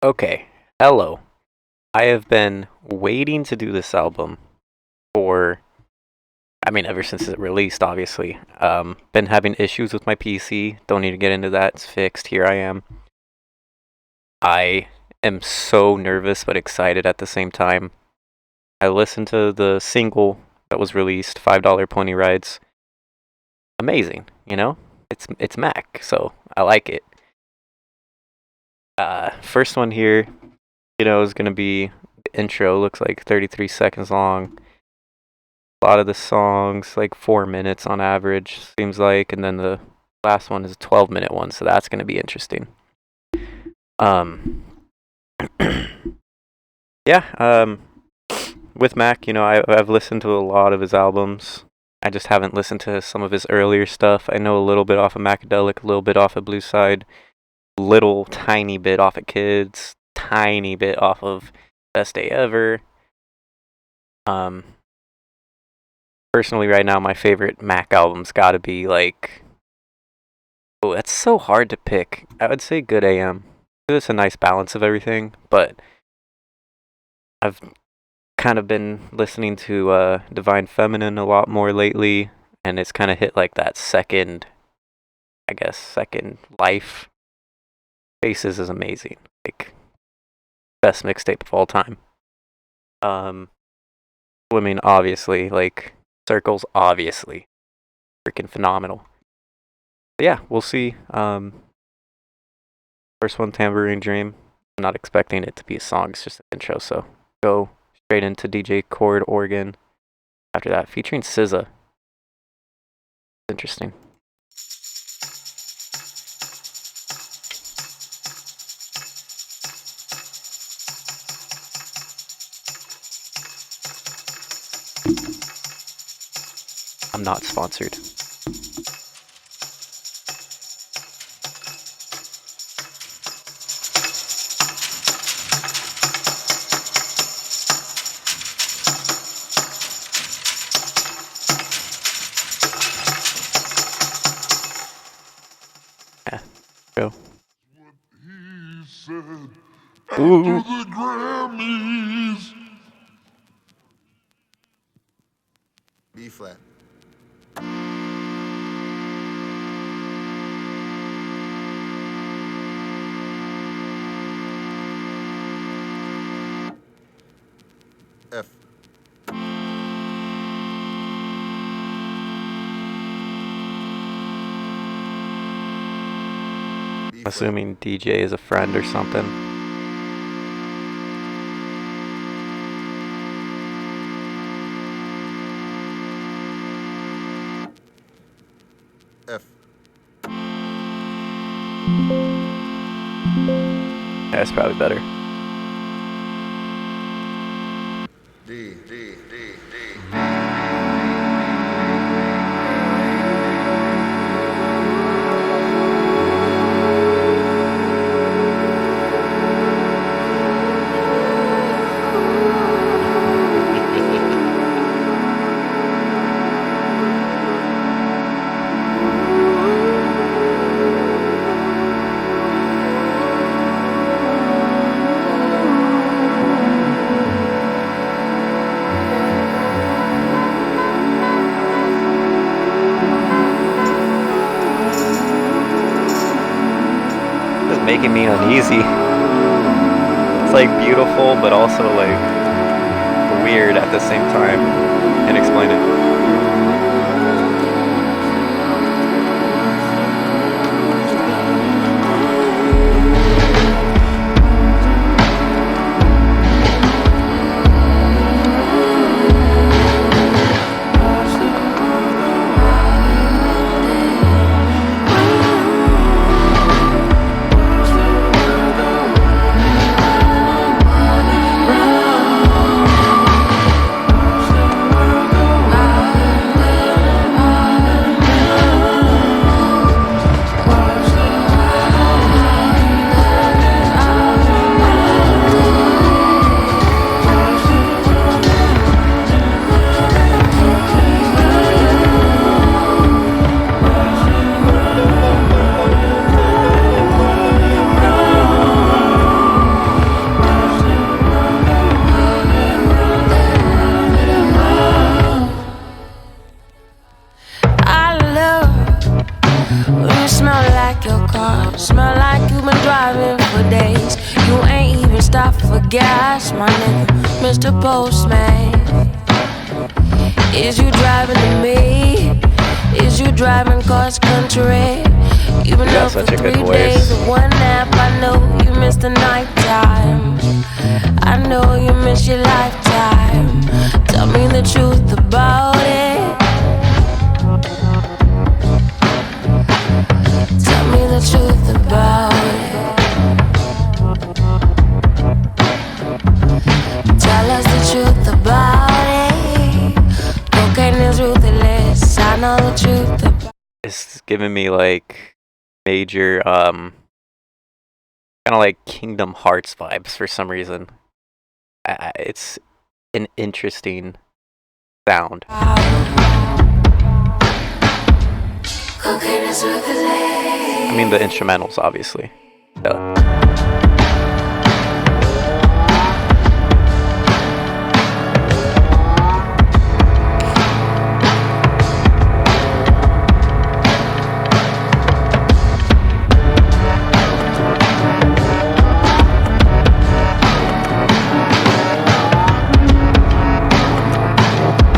Okay, hello. I have been waiting to do this album for, ever since it released, obviously. Been having issues with my PC. Don't need to get into that. It's fixed. Here I am. I am so nervous but excited at the same time. I listened to the single that was released, $5 Pony Rides. Amazing, you know? It's Mac, so I like it. First one here, is gonna be the intro. Looks like 33 seconds long. A lot of the songs, like 4 minutes on average, seems like, and then the last one is a 12-minute one, so that's gonna be interesting. Um, yeah. With Mac, I've listened to a lot of his albums. I just haven't listened to some of his earlier stuff. I know a little bit off of Macadelic, a little bit off of Blue Side, little tiny bit off of Kids, tiny bit off of Best Day Ever. Um, Personally, right now, my favorite Mac album's got to be like, oh, that's so hard to pick. I would say Good AM. It's a nice balance of everything, but I've kind of been listening to Divine Feminine a lot more lately, and it's kind of hit like that second life. Faces is amazing, like best mixtape of all time. Swimming obviously, like Circles obviously, freaking phenomenal. But yeah, we'll see. First one, Tambourine Dream. I'm not expecting it to be a song; it's just an intro. So go straight into DJ Chord Organ. After that, featuring SZA. Interesting. I'm not sponsored. Yeah, go. Ooh. The Grammys. B flat. F. Assuming DJ is a friend or something. F. That's probably better. D. D. D. D. It's making me uneasy. It's like beautiful, but also like weird at the same time. Can't explain it. days. You ain't even stopped for gas, my nigga, Mr. Postman. Is you driving to me? Is you driving cross country? You've been up for 3 days with one nap. I know you missed the night time. I know you miss your lifetime. Tell me the truth about it. Tell me the truth about it. Tell us the truth about it. Cocaine is ruthless. I know the truth about it. It's giving me like major kind of like Kingdom Hearts vibes for some reason. It's an interesting sound. I mean the instrumentals, obviously.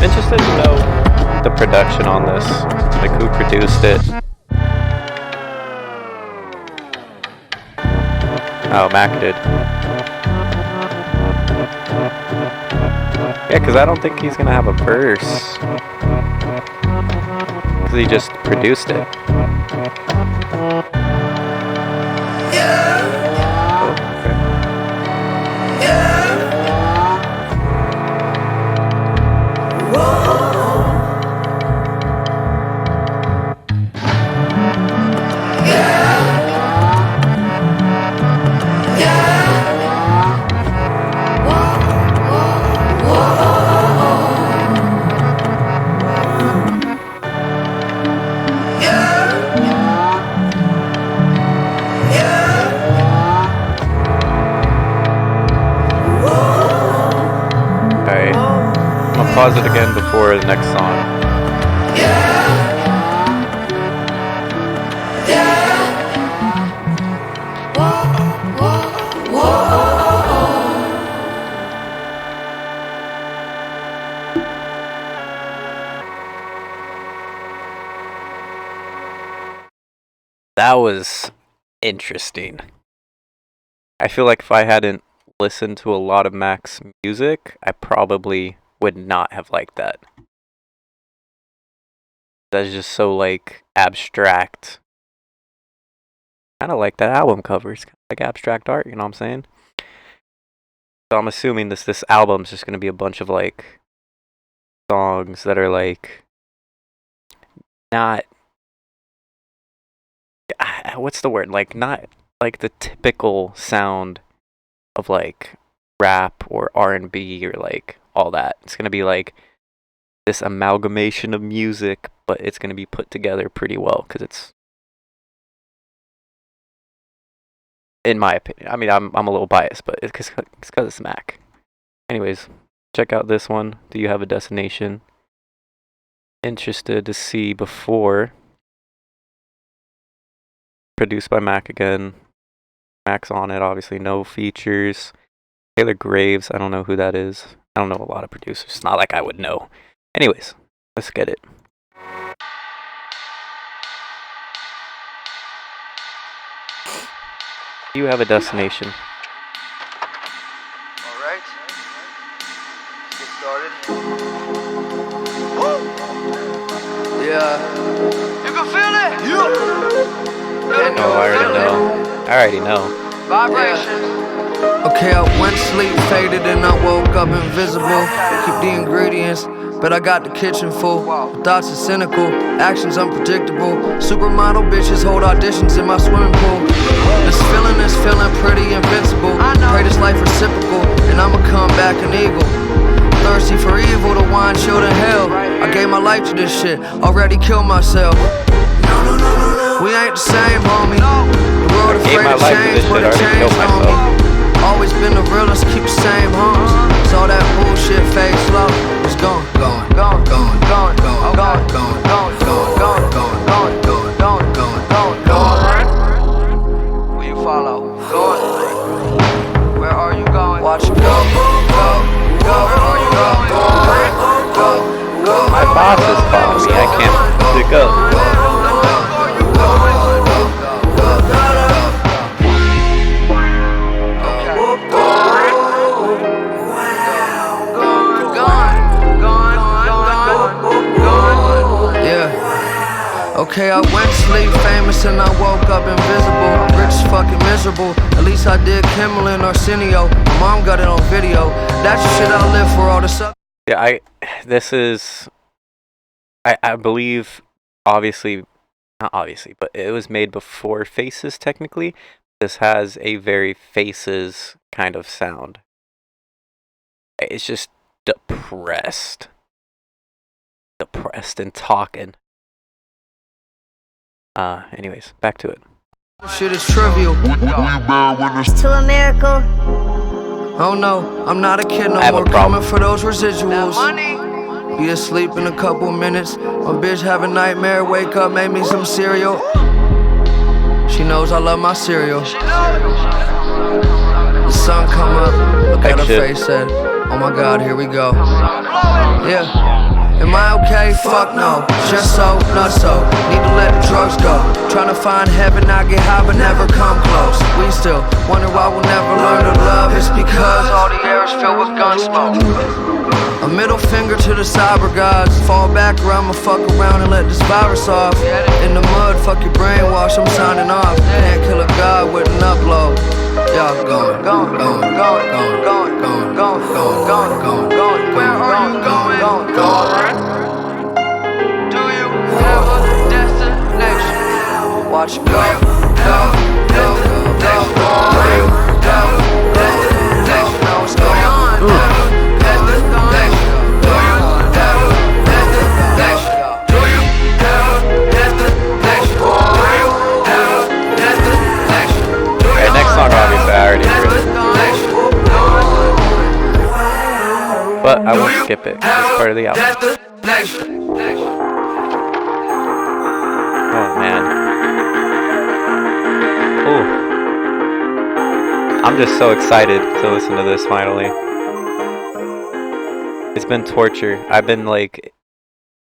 Interested to know the production on this, like who produced it. Oh, Mac did. Yeah, because I don't think he's gonna have a verse, because he just produced it. Pause it again before the next song. That was interesting. I feel like if I hadn't listened to a lot of Mac's music, I probably would not have liked that. That's just so like abstract. Kind of like that album cover. It's kind of like abstract art, you know what I'm saying? So I'm assuming this album's just gonna be a bunch of like songs that are like not, what's the word? Like not like the typical sound of like rap or R&B or like all that. It's gonna be like this amalgamation of music, but it's gonna be put together pretty well because it's, in my opinion. I mean, I'm a little biased, but it's because it's Mac. Anyways, check out this one. Do you have a destination? Interested to see before. Produced by Mac again. Mac's on it, obviously. No features. Taylor Graves. I don't know who that is. I don't know a lot of producers. It's not like I would know. Anyways, let's get it. You have a destination. Alright. Let's get started. Woo! Yeah. You can feel it? Yeah. Oh, I already know. Vibrations. Okay, I went to sleep faded and I woke up invisible. Keep the ingredients, but I got the kitchen full. Thoughts are cynical, actions unpredictable. Supermodel bitches hold auditions in my swimming pool. This feeling is feeling pretty invincible. Pray this life reciprocal, and I'ma come back an eagle. Thirsty for evil, the wine chilled in hell. I gave my life to this shit, already killed myself. We ain't the same, homie. The world afraid of change, but it changed on me. Always been the realest, keep the same homes. So that bullshit fade slow. It's gone, gone, gone, gone, gone, gone, gone, gone, gone, gone, gone, gone, gone, gone, gone, gone, gone. Will you follow? Gone. Watch it go, go, go, go, go, go. My boss is calling me. I can't pick up. Okay, I went to sleep famous and I woke up invisible. Rich as fucking miserable. At least I did Kimmel and Arsenio. My mom got it on video. That's the shit I live for, all this up. Yeah, I believe, obviously, not obviously, but it was made before Faces, technically. This has a very Faces kind of sound. It's just depressed. Depressed and talking. Anyways, back to it. Shit is trivial. To a miracle. Oh no, I'm not a kid no more. Coming for those residuals. Be asleep in a couple minutes. My bitch have a nightmare. Wake up, make me some cereal. She knows I love my cereal. The sun come up. Look at her face, said, oh my God, here we go. Yeah. Am I okay? Fuck no. Just so, not so. Need to let the drugs go. Trying to find heaven, I get high but never come close. We still wonder why we'll never learn to love. It's because all the air is filled with gun smoke. A middle finger to the cyber gods. Fall back around, I'ma fuck around and let this virus off. In the mud, fuck your brainwash, I'm signing off. Can't kill a god with an upload. Y'all going, going, going, going, going, going, going, going, going, going, going. Where are you going, going? Do you have a destination? Watch it go, go, go, go, go, go, go, destination. Know what's going on? Next song, obviously, I already heard it. But I won't skip it. It's part of the album. Oh, man. Ooh. I'm just so excited to listen to this finally. It's been torture. I've been, like,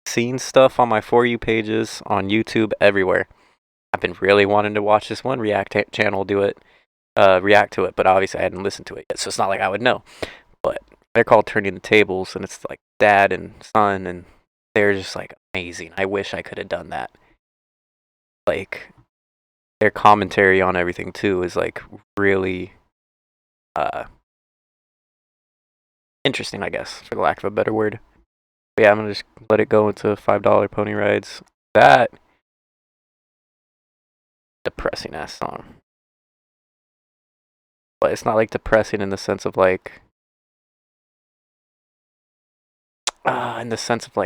seeing stuff on my For You pages, on YouTube, everywhere. I've been really wanting to watch this one react channel react to it, but obviously I hadn't listened to it yet, so it's not like I would know. But they're called Turning the Tables, and it's like dad and son, and they're just like amazing. I wish I could have done that. Like, their commentary on everything too is like really interesting, I guess, for the lack of a better word. But yeah, I'm gonna just let it go into $5 pony rides. That depressing ass song. But it's not like depressing in the sense of like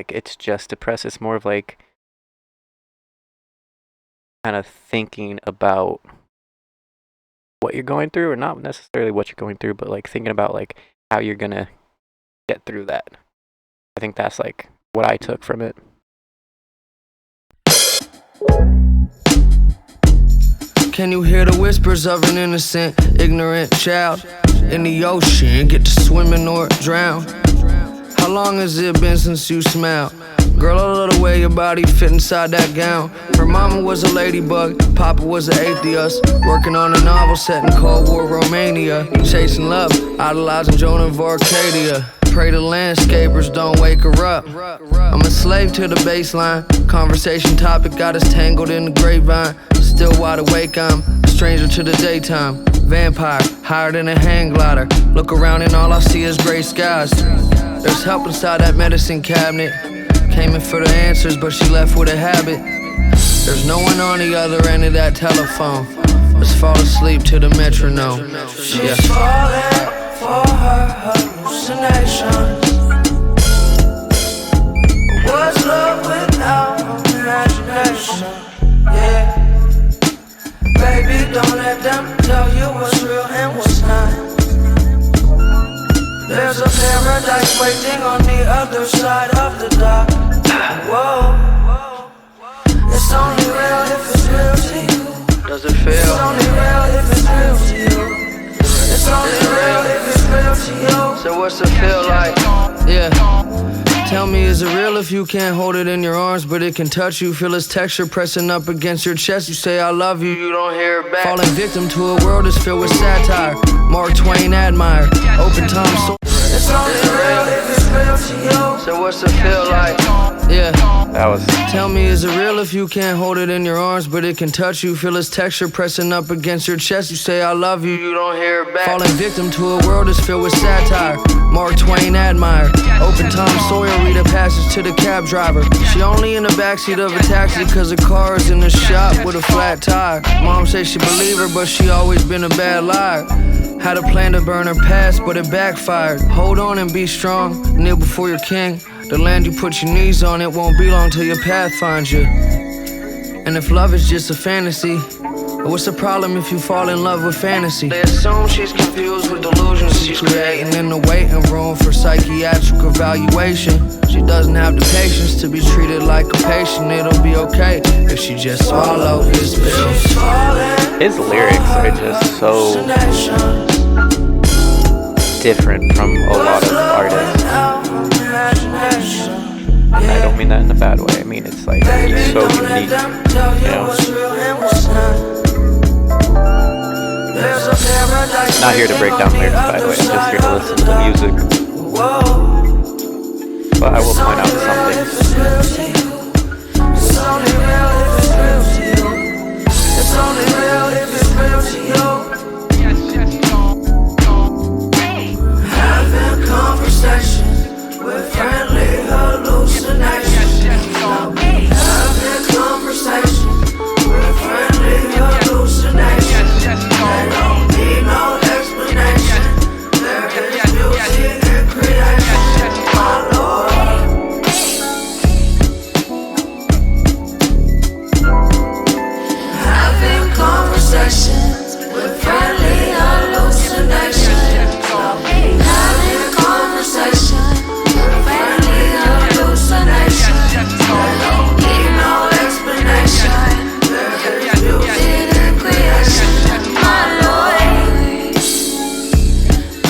it's just depressed. It's more of like kind of thinking about what you're going through, or not necessarily what you're going through, but like thinking about like how you're gonna get through that. I think that's like what I took from it. Can you hear the whispers of an innocent, ignorant child in the ocean? Get to swimming or drown. How long has it been since you smiled? Girl, I love the way your body fit inside that gown. Her mama was a ladybug, papa was an atheist, working on a novel set in Cold War Romania, chasing love, idolizing Joan of Arcadia. Pray the landscapers don't wake her up. I'm a slave to the baseline. Conversation topic got us tangled in the grapevine. Still wide awake, I'm a stranger to the daytime. Vampire, higher than a hang glider. Look around and all I see is gray skies. There's help inside that medicine cabinet. Came in for the answers, but she left with a habit. There's no one on the other end of that telephone. Let's fall asleep to the metronome. She's falling for her hallucinations. What's love without imagination? Yeah. Baby, don't let them tell you what's real and what's not. There's a paradise waiting on the other side of the dock. Whoa. It's only real if it's real to you. Does it feel? It's only real if it's real to you. It's only real if it's real to what's it feel like? Yeah. Tell me, is it real if you can't hold it in your arms, but it can touch you? Feel its texture pressing up against your chest. You say I love you, you don't hear it back. Falling victim to a world that's filled with satire. Mark Twain admire. Open Tom Sawyer. It's only real if it's real to you. So what's it feel like? Yeah. That was. Tell me, is it real if you can't hold it in your arms, but it can touch you? Feel its texture pressing up against your chest. You say I love you, you don't hear it back. Falling victim to a world that's filled with satire. Mark Twain admire. Open Tom Sawyer, read a passage to the cab driver. She only in the backseat of a taxi cause the car is in the shop with a flat tire. Mom says she believe her, but she always been a bad liar. Had a plan to burn her past, but it backfired. Hold on and be strong, kneel before your king. The land you put your knees on, it won't be long till your path finds you. And if love is just a fantasy, what's the problem if you fall in love with fantasy? They assume she's confused with delusions she's creating in the waiting room for psychiatric evaluation. She doesn't have the patience to be treated like a patient. It'll be okay if she just swallow his pills. His lyrics are just so different from a lot of artists. I don't mean that in a bad way. I mean it's like he's so unique, you know. Not here to break down lyrics, by the way. I'm just here to listen to the music. But I will point out something. It's only real if it's real to you. It's only real if it's real to you. Having conversations with friendly hallucinations. Having conversations with friendly hallucinations. They don't need no explanation. There is beauty in creation, my Lord. Having conversations with friendly hallucinations. Having conversations with friendly hallucinations. They don't need no explanation. There is beauty in creation, my Lord.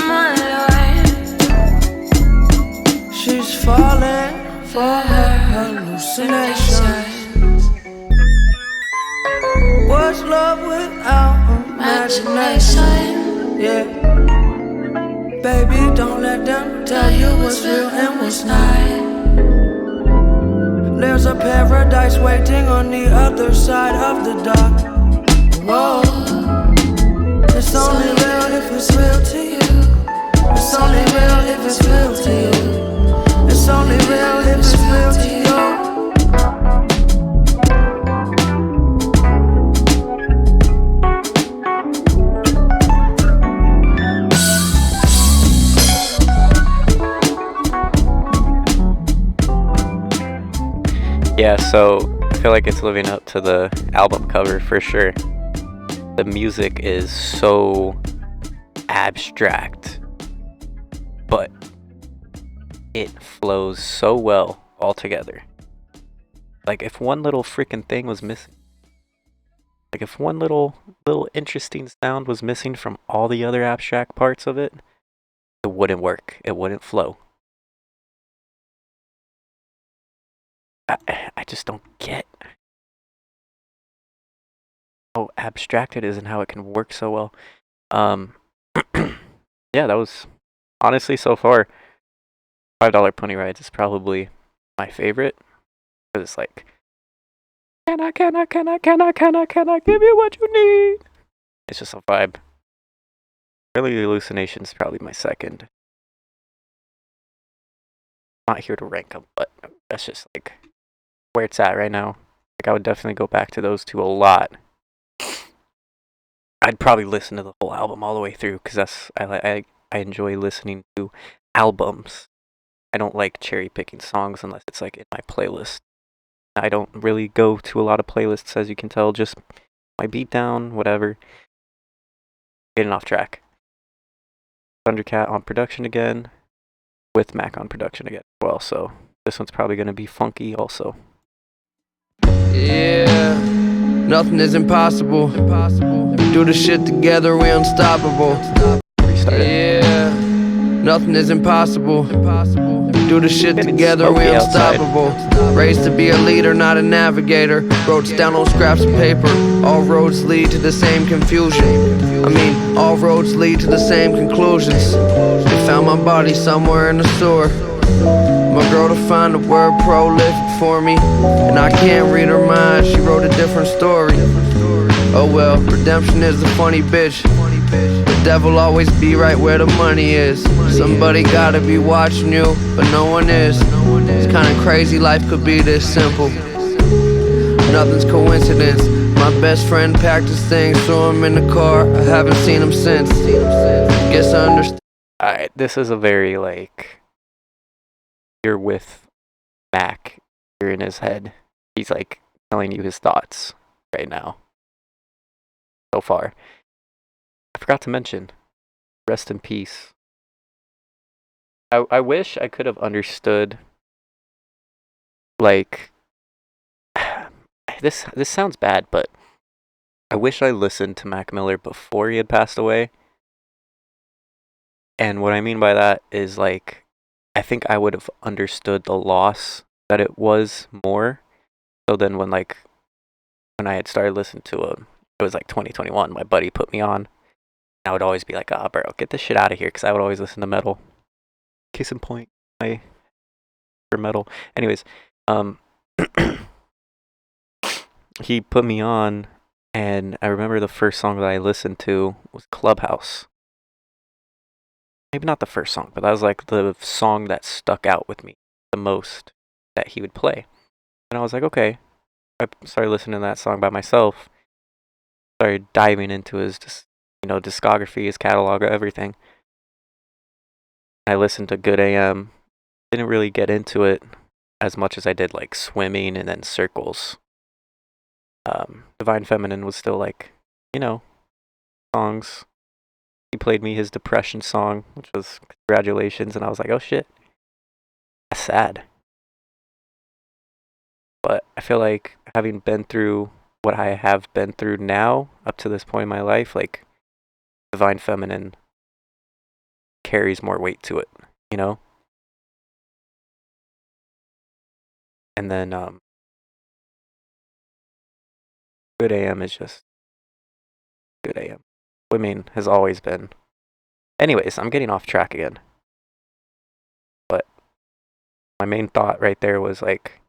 My Lord, She's falling for her hallucinations. What's love without imagination? Yeah. Baby, don't let them tell you what's real and what's not. There's a paradise waiting on the other side of the dock. Whoa. It's only real if it's real to you. It's only real if it's real to you. It's only real if it's real to you. Yeah, so I feel like it's living up to the album cover for sure. The music is so abstract, but it flows so well all together. Like if one little freaking thing was missing, like if one little interesting sound was missing from all the other abstract parts of it, it wouldn't work. It wouldn't flow. I just don't get how abstract it is and how it can work so well. Yeah, that was honestly so far $5 Pony Rides is probably my favorite because it's like can I give you what you need? It's just a vibe. Really, Hallucination is probably my second. Not here to rank them, but that's just like where it's at right now. Like I would definitely go back to those two a lot. I'd probably listen to the whole album all the way through because I enjoy listening to albums. I don't like cherry picking songs unless it's like in my playlist. I don't really go to a lot of playlists, as you can tell. Just my beat down, whatever. Getting off track. Thundercat on production again, with Mac on production again as well. So this one's probably gonna be funky also. Yeah, nothing is impossible. We do the shit together, we unstoppable. Restarted. Yeah, Nothing is impossible. Do the shit together, we unstoppable. Raised to be a leader, not a navigator. Wrote down on scraps of paper. All roads lead to the same confusion. All roads lead to the same conclusions. They found my body somewhere in the sewer. My girl to find the word prolific for me, and I can't read her mind, she wrote a different story. Oh well, redemption is a funny bitch. The devil always be right where the money is. Somebody gotta be watching you, but no one is. It's kinda crazy life could be this simple. Nothing's coincidence. My best friend packed his things, threw him in the car. I haven't seen him since. Guess I understand. Alright, this is a very, like, you're with Mac, you're in his head. He's, like, telling you his thoughts right now. So far. I forgot to mention, rest in peace. I wish I could have understood, like, this sounds bad, but I wish I listened to Mac Miller before he had passed away. And what I mean by that is, like, I think I would have understood the loss that it was more. So then when I had started listening to him, it was like 2021, my buddy put me on. I would always be like, bro, get this shit out of here, because I would always listen to metal. Case in point, for metal. Anyways, he put me on, and I remember the first song that I listened to was Clubhouse. Maybe not the first song, but that was like the song that stuck out with me the most that he would play. And I was like, okay. I started listening to that song by myself. Started diving into his discography, his catalog, everything. I listened to Good AM. Didn't really get into it as much as I did like Swimming and then Circles. Divine Feminine was still like, songs. He played me his Depression song, which was Congratulations, and I was like, oh shit. That's sad. But I feel like having been through what I have been through now, up to this point in my life, like, Divine Feminine carries more weight to it, And then Good AM is just Good AM. Swimming has always been. Anyways, I'm getting off track again. But my main thought right there was like,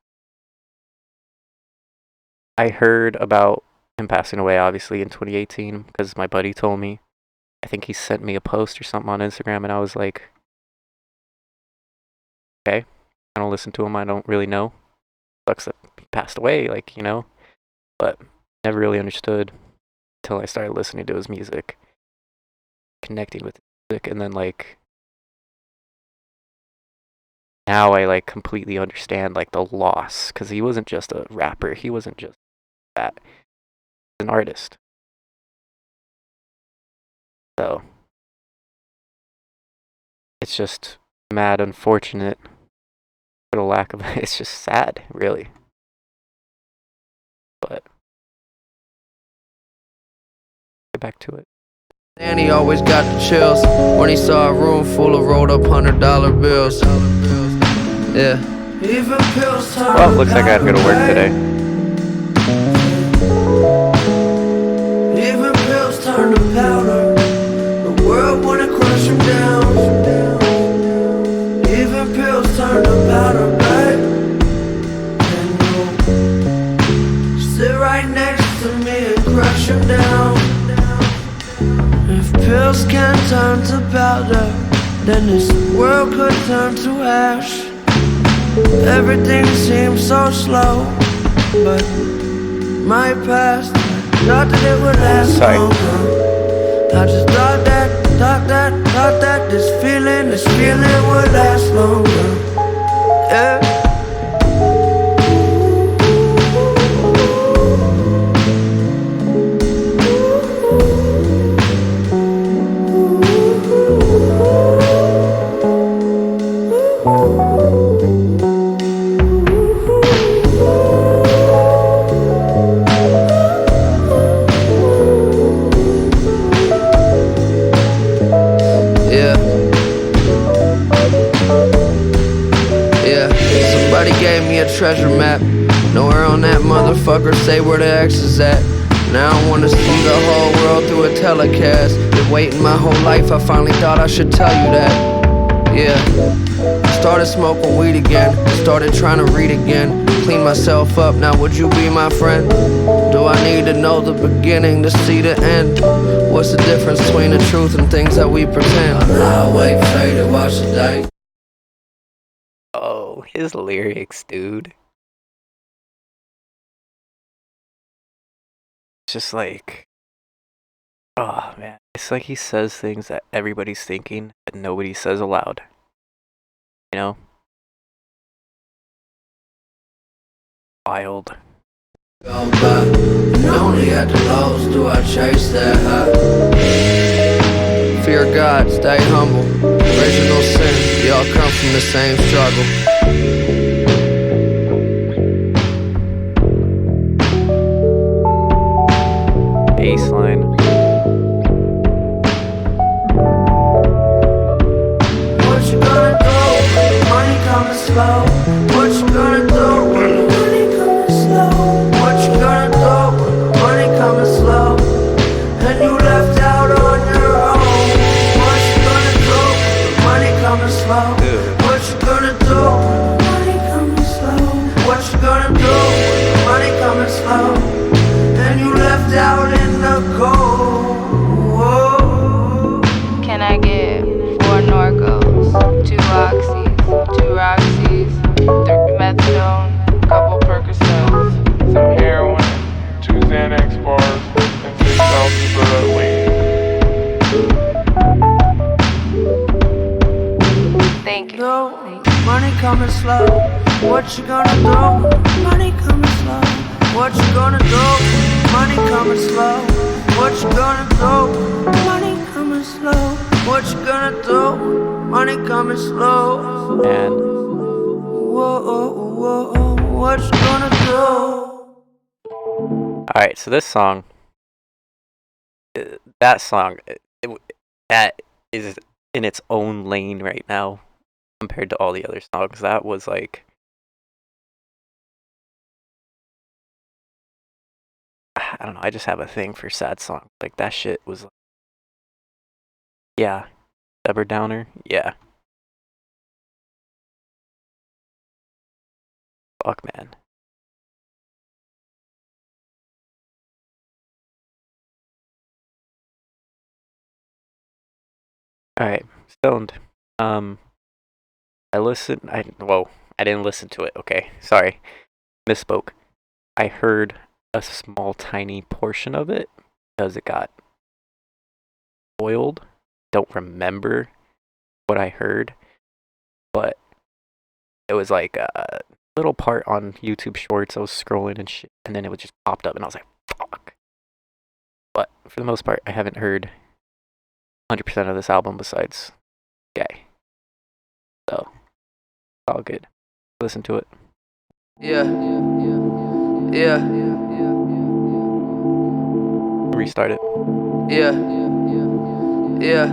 I heard about him passing away obviously in 2018 because my buddy told me. I think he sent me a post or something on Instagram, and I was like, okay, I don't listen to him, I don't really know. Sucks that he passed away, but never really understood until I started listening to his music, connecting with his music, and then now I completely understand the loss, because he wasn't just a rapper, he wasn't just that, he was an artist. So it's just mad unfortunate for the lack of it's just sad, really. But get back to it. And he always got the chills when he saw a room full of rolled up $100 bills. Yeah. Well, looks like I have to go to work today. Even pills turn to powder. The world wanna crush him down. Even pills turn to powder, right? And you'll sit right next to me and crush him down. If pills can turn to powder, then this world could turn to ash. Everything seems so slow, but my past, thought that it would last longer. I just thought that this feeling would last longer. Yeah. Somebody gave me a treasure map. Nowhere on that motherfucker say where the X is at. Now I wanna see the whole world through a telecast. Been waiting my whole life, I finally thought I should tell you that. Yeah, started smoking weed again. Started trying to read again. Clean myself up, now would you be my friend? Do I need to know the beginning to see the end? What's the difference between the truth and things that we pretend? I'm not waiting for you to watch the day. Oh, his lyrics, dude. It's just like, oh man, it's like he says things that everybody's thinking, but nobody says aloud. You know? Wild. Go by, and only at the lows do I chase that high. Fear God, stay humble. Original sin, we all come from the same struggle. Baseline. What you gonna do when the money coming slow? What you gonna do when the money coming slow? What you gonna do when the money coming slow? And you left out on your own. What you gonna do when the money coming slow? What you gonna do when the money coming slow? What you gonna do when the money coming slow? And you left out in the cold. Whoa. Can I get 4 Norcos, 2 Oxys, 2 Roxys, 3 methadone, couple Percocets, some heroin, 2 Xanax bars, and 6 ounces of weed. Thank you. No, money coming slow. What you gonna do? Money coming slow. What you gonna do? Money coming slow. What you gonna do? Money coming slow. What you gonna do? Money coming slow. And Whoa, whoa, what you gonna do? alright, so this song, that song, that is in its own lane right now compared to all the other songs. That was like, I don't know, I just have a thing for sad songs. Like, that shit was like, yeah. Deborah Downer? Yeah. Fuck, man. Alright, Stoned. I didn't listen to it, okay. Sorry. Misspoke. I heard a small, tiny portion of it because it got spoiled. Don't remember what I heard, but it was like a little part on YouTube Shorts. I was scrolling and shit, and then it was just popped up, and I was like, fuck. But for the most part, I haven't heard 100% of this album besides Gay. So, it's all good. Listen to it. Yeah. Yeah. Restart it. Yeah. Yeah.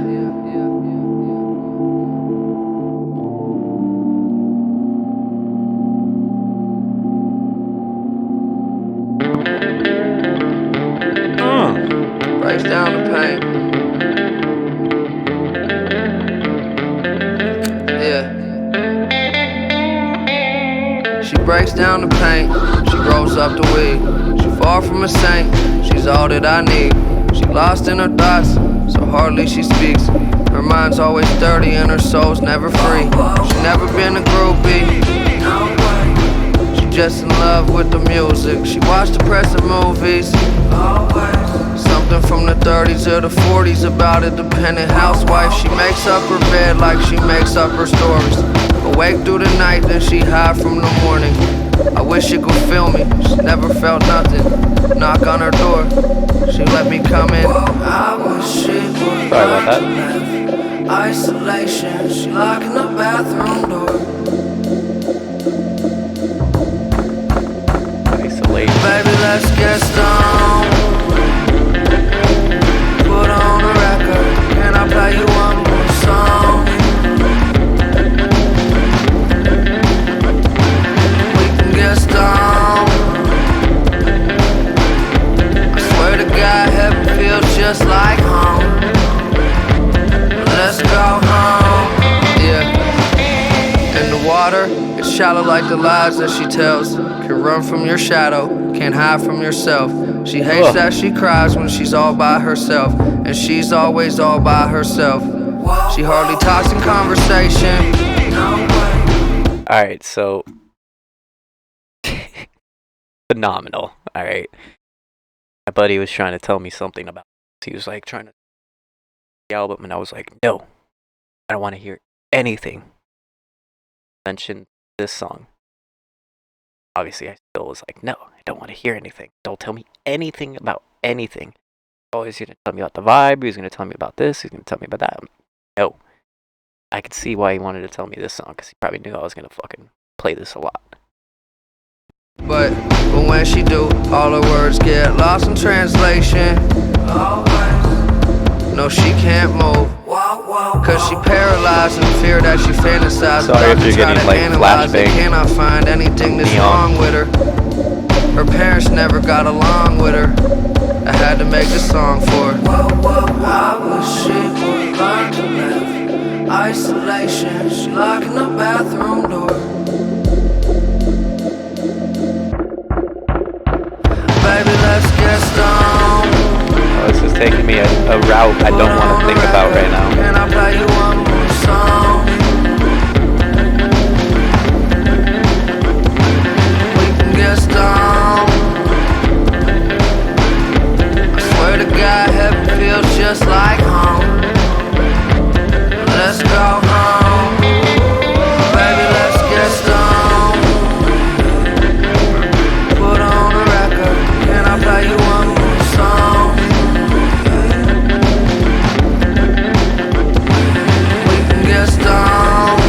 Breaks down the pain. Yeah. She breaks down the pain. She grows up the weed. She far from a saint. She's all that I need. She lost in her thoughts, so hardly she speaks. Her mind's always dirty and her soul's never free. She never been a groupie. She just in love with the music. She watched depressing movies. Something from the 30s or the 40s about a dependent housewife. She makes up her bed like she makes up her stories. Awake through the night, then she high from the morning. I wish she could feel me, she never felt nothing. Knock on her door, she let me come in. I wish she would. Sorry about that. Isolation, she locking the bathroom door. Isolation. Baby, let's get stoned. Put on a record, can I play you one more song? Let's go home. Yeah. In the water, it's shallow like the lies that she tells. Can run from your shadow, can't hide from yourself. She hates that she cries when she's all by herself, and she's always all by herself. She hardly talks in conversation. Alright, so phenomenal. Alright. My buddy was trying to tell me something about this. He was like trying to the album, and I was like, no, I don't want to hear anything. Mentioned this song. Obviously, I still was like, no, I don't want to hear anything. Don't tell me anything about anything. Oh, he's going to tell me about the vibe. He's going to tell me about this. He's going to tell me about that. No. I could see why he wanted to tell me this song, because he probably knew I was going to fucking play this a lot. But when she do, all her words get lost in translation. No, she can't move, cause she paralyzed in fear that she fantasized. Sorry if you're getting like flashbang. They cannot find anything that's wrong with her. Her parents never got along with her. I had to make a song for her. I wish she would learn to live. Isolation, she locking the bathroom door. Baby, let's get stoned. Oh, this is taking me a route I don't want to think about right now. Can I play you one more song? We can get stoned. I swear to God, heaven feels just like home. Let's go home. Baby, let's get stoned. Put on a record. Can I play you one more song? We can get stoned.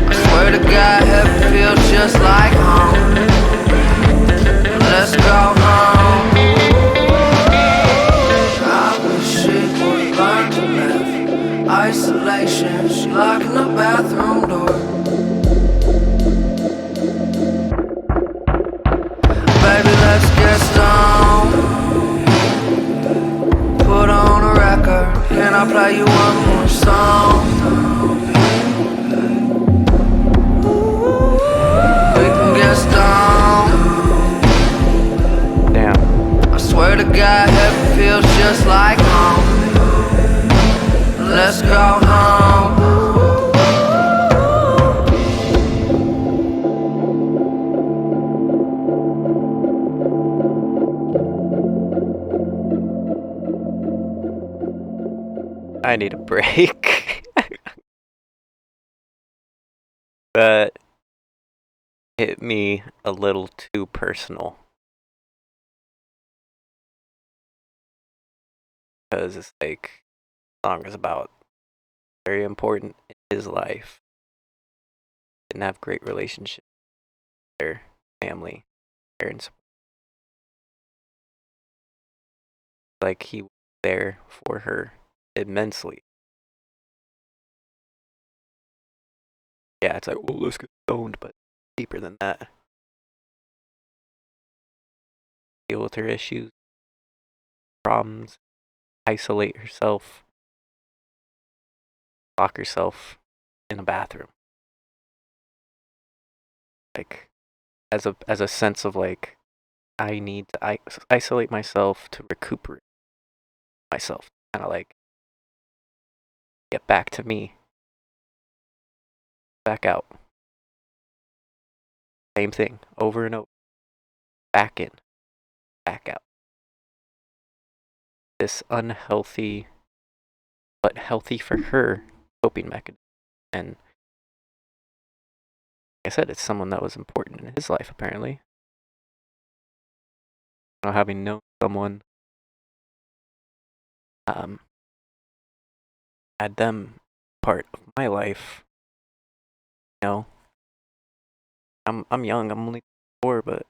I swear to God, heaven feels just like home. Let's go home. I wish she would learn to live. Isolation, she locking the bathroom door. Baby, let's get stoned. Put on a record. Can I play you one more song? We can get stoned. Damn. I swear to God, heaven feels just like home. Let's go home. I need a break. That hit me a little too personal. Because it's like, the song is about very important in his life. Didn't have great relationship with their family, parents. Like he was there for her immensely. Yeah, it's like, well, let's get stoned, but deeper than that. Deal with her issues, problems, isolate herself, lock herself in a bathroom. Like, as a sense of like, I need to isolate myself to recuperate myself, kind of like get back to me, back out. Same thing over and over. Back in, back out. This unhealthy, but healthy for her coping mechanism. And like I said, it's someone that was important in his life, apparently. You know, having known someone, had them part of my life. You know, I'm young. I'm only 4, but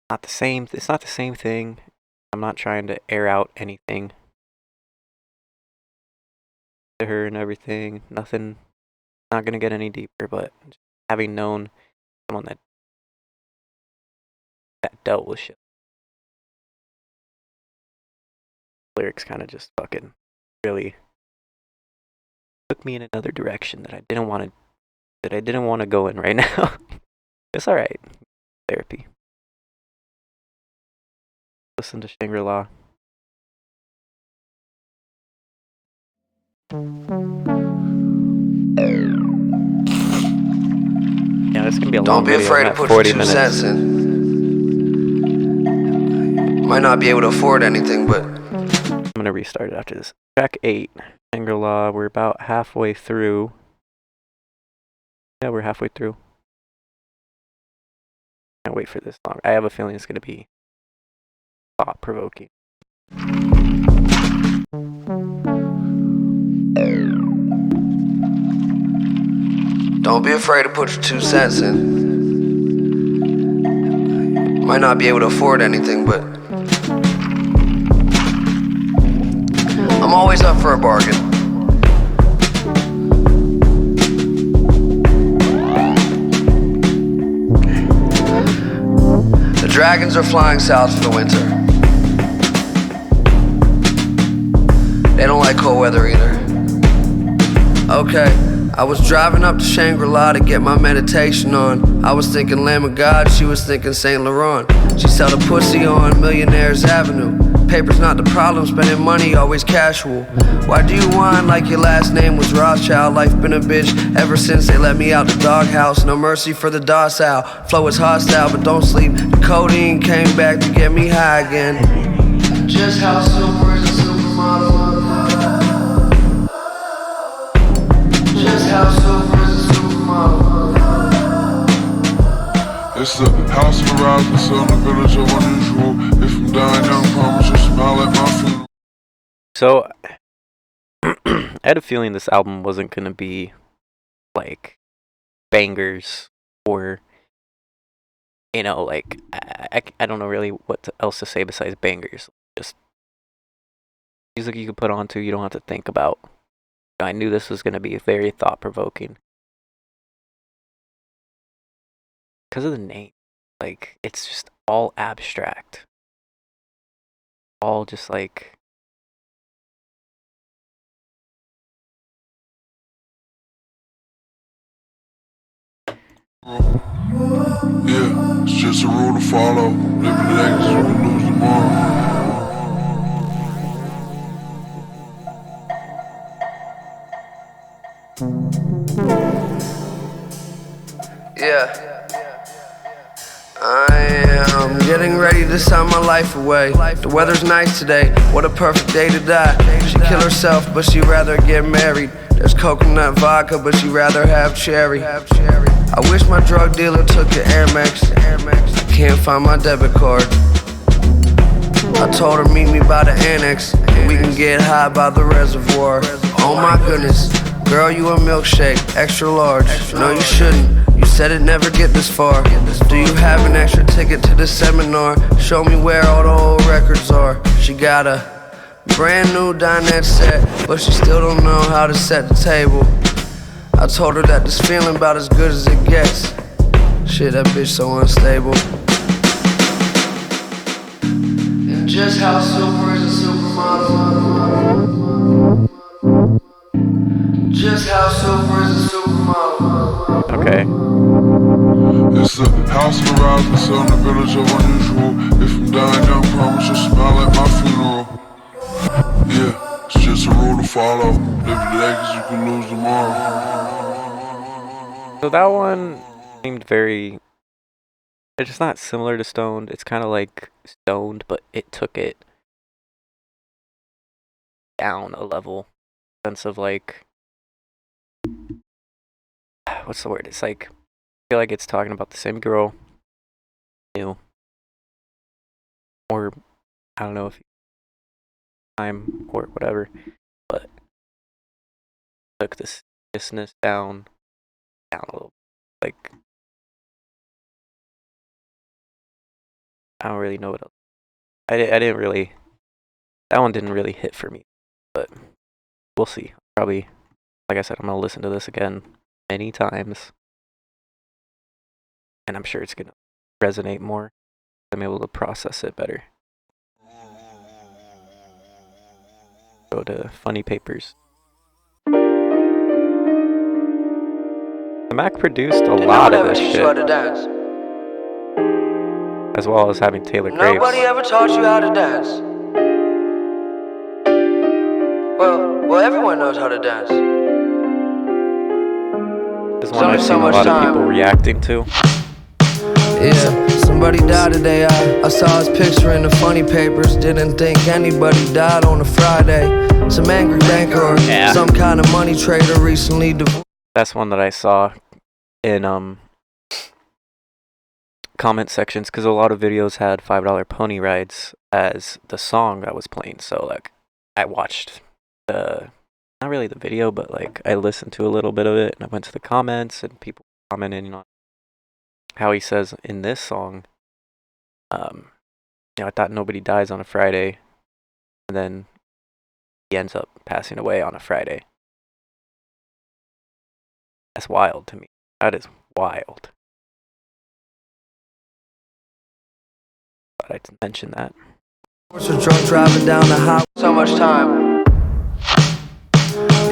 not the same. It's not the same thing. I'm not trying to air out anything to her and everything. Nothing. Not gonna get any deeper. But just having known someone that dealt with shit, lyrics kind of just fucking really took me in another direction that I didn't want to go in right now. It's all right. Therapy. Listen to Shangri-La. Yeah, it's gonna be a long Don't be video. afraid I'm to at put your 40 2 minutes. cents in. Might not be able to afford anything, but I'm gonna restart it after this. Track 8, Shangri-La. We're about halfway through. Yeah, we're halfway through. Can't wait for this song. I have a feeling it's gonna be thought-provoking. don't be afraid to put your 2 cents in. Might not be able to afford anything, but I'm always up for a bargain. The dragons are flying south for the winter. They don't like cold weather either. Okay, I was driving up to Shangri-La to get my meditation on. I was thinking Lamb of God, she was thinking Saint Laurent. She sell a pussy on Millionaires Avenue. Paper's not the problem, spending money always casual. Why do you whine like your last name was Rothschild? Life been a bitch ever since they let me out the doghouse. No mercy for the docile. Flow is hostile, but don't sleep. The codeine came back to get me high again. Just how silver is a supermodel. Just how silver is a supermodel. It's the house of the rising sun, the village of unusual. If I'm dying young, promise you'll smile at my funeral. So, I had a feeling this album wasn't gonna be like bangers or, you know, like I don't know really what else to say besides bangers. Just music you could put on to, you don't have to think about. I knew this was gonna be very thought provoking because of the name. Like, it's just all abstract, all just like. Yeah, it's just a rule to follow. Living today 'cause you can lose tomorrow. Yeah. I am getting ready to sign my life away. The weather's nice today, what a perfect day to die. She kill herself, but she'd rather get married. There's coconut vodka, but she'd rather have cherry. I wish my drug dealer took your Amex. I can't find my debit card. I told her meet me by the annex, and we can get high by the reservoir. Oh my goodness, girl, you a milkshake, extra large. No, you shouldn't. You said it never get this far. Do you have an extra ticket to the seminar? Show me where all the old records are. She got a brand new dinette set, but she still don't know how to set the table. I told her that this feeling about as good as it gets. Shit, that bitch so unstable. And just how silver is a supermodel. Just how silver is a supermodel. Okay. It's the house of the rising sun, the village of unusual. If I'm dying young, promise you'll smile at my funeral. Yeah, it's just a rule to follow. Live today 'cause you can lose tomorrow. So that one seemed very. It's just not similar to Stoned. It's kind of like Stoned, but it took it down a level. Sense of like. What's the word? It's like. I feel like it's talking about the same girl. New. Or. I don't know if. Time or whatever. But. Took this seriousness down a little. Like. I don't really know what else. I didn't really. That one didn't really hit for me. But. We'll see. Probably. Like I said, I'm going to listen to this again many times. And I'm sure it's going to resonate more. I'm able to process it better. Go to Funny Papers. Mac produced a lot of this shit, as well as having Taylor Graves. Nobody ever taught you how to dance. Well, everyone knows how to dance. This is one I've seen a lot of people reacting to. Yeah, somebody died today. I saw his picture in the Funny Papers. Didn't think anybody died on a Friday. Some angry banker or some kind of money trader recently divorced. That's one that I saw in comment sections, because a lot of videos had $5 pony rides as the song that was playing. So like, I watched not really the video, but like I listened to a little bit of it, and I went to the comments, and people commenting on how he says in this song, I thought nobody dies on a Friday, and then he ends up passing away on a Friday. That's wild to me. That is wild. Thought I'd mention that. Drunk driving down the highway. So much time.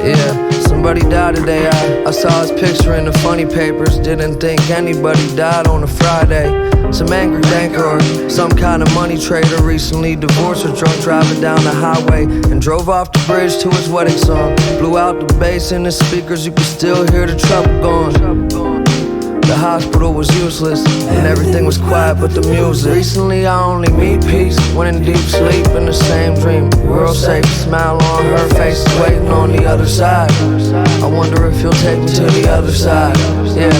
Yeah, somebody died today. I saw his picture in the Funny Papers. Didn't think anybody died on a Friday. Some angry banker or some kind of money trader recently divorced her, drunk driving down the highway and drove off the bridge to his wedding song. Blew out the bass in the speakers, you could still hear the trouble going. The hospital was useless and everything was quiet but the music. Recently I only meet peace when in deep sleep in the same dream. World safe, smile on her face, waiting on the other side. I wonder if he'll take me to the other side. Yeah.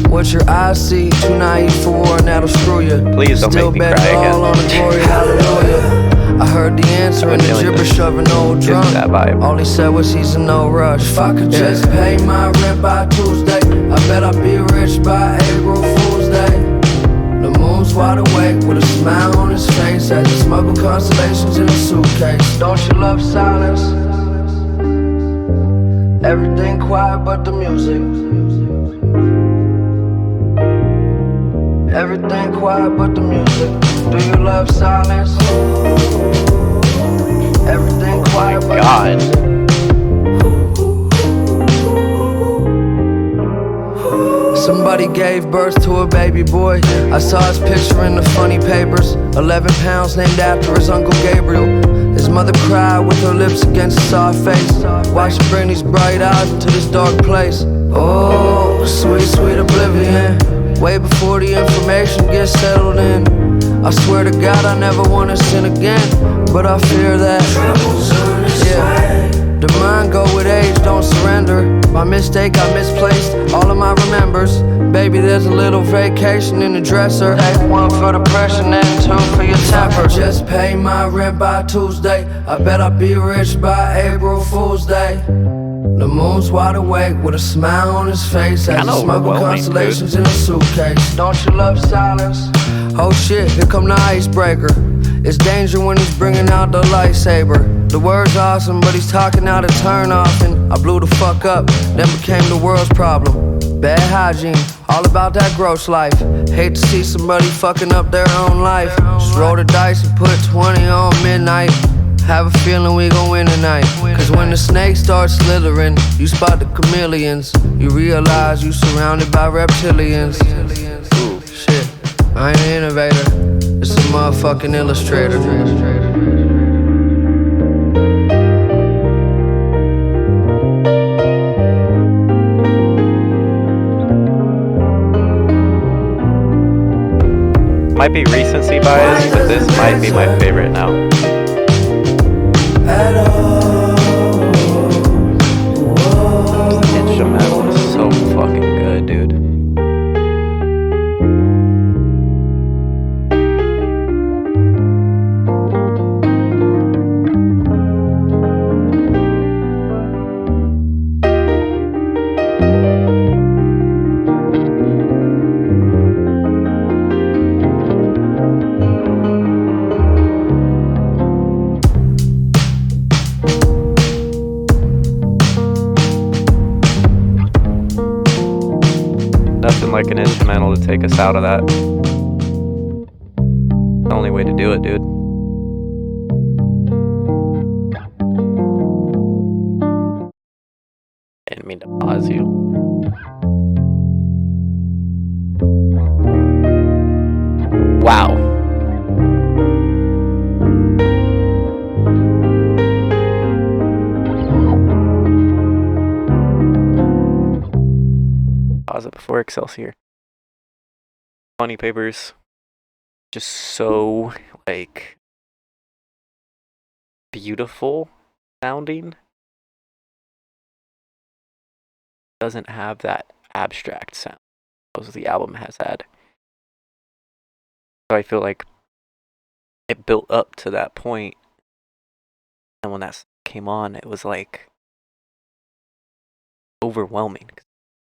What your eyes see, too naive for war and that'll screw you. Please don't Still make me bet cry it all again. on the glory, hallelujah. I heard the answer in the gibberish of an old drunk. All he said was he's in no rush. If I could just pay my rent by Tuesday, I bet I'd be rich by April Fool's Day. The moon's wide awake with a smile on his face as he smuggled constellations in a suitcase. Don't you love silence? Everything quiet but the music. Everything quiet but the music. Do you love silence? Everything quiet but the music. Somebody gave birth to a baby boy. I saw his picture in the Funny Papers. 11 pounds named after his Uncle Gabriel. His mother cried with her lips against his soft face. Watch him bring these bright eyes into this dark place. Oh, sweet, sweet oblivion. Way before the information gets settled in. I swear to God I never want to sin again, but I fear that. Yeah, the mind go with age, don't surrender. My mistake, I misplaced all of my remembers. Baby, there's a little vacation in the dresser. Take one for the pressure and two for your temper. Just pay my rent by Tuesday. I bet I'll be rich by April Fool's Day. The moon's wide awake with a smile on his face as he smuggled constellations in a suitcase. Don't you love silence? Oh shit, here come the icebreaker. It's danger when he's bringing out the lightsaber. The word's awesome, but he's talking out of turn often. I blew the fuck up, then became the world's problem. Bad hygiene, all about that gross life. Hate to see somebody fucking up their own life. Just roll the dice and put 20 on midnight. Have a feeling we gon' win tonight. Cause when the snake starts slithering, you spot the chameleons. You realize you surrounded by reptilians. Ooh, shit, I ain't an innovator, it's a motherfucking illustrator. Might be recency bias, but this might be my favorite now. Instrumental is so fucking good, dude. Nothing like an instrumental to take us out of that. The only way to do it, dude. for Excelsior. Funny Papers. Just so, like, beautiful sounding. Doesn't have that abstract sound most of the album has had. So I feel like it built up to that point, and when that came on, it was like overwhelming,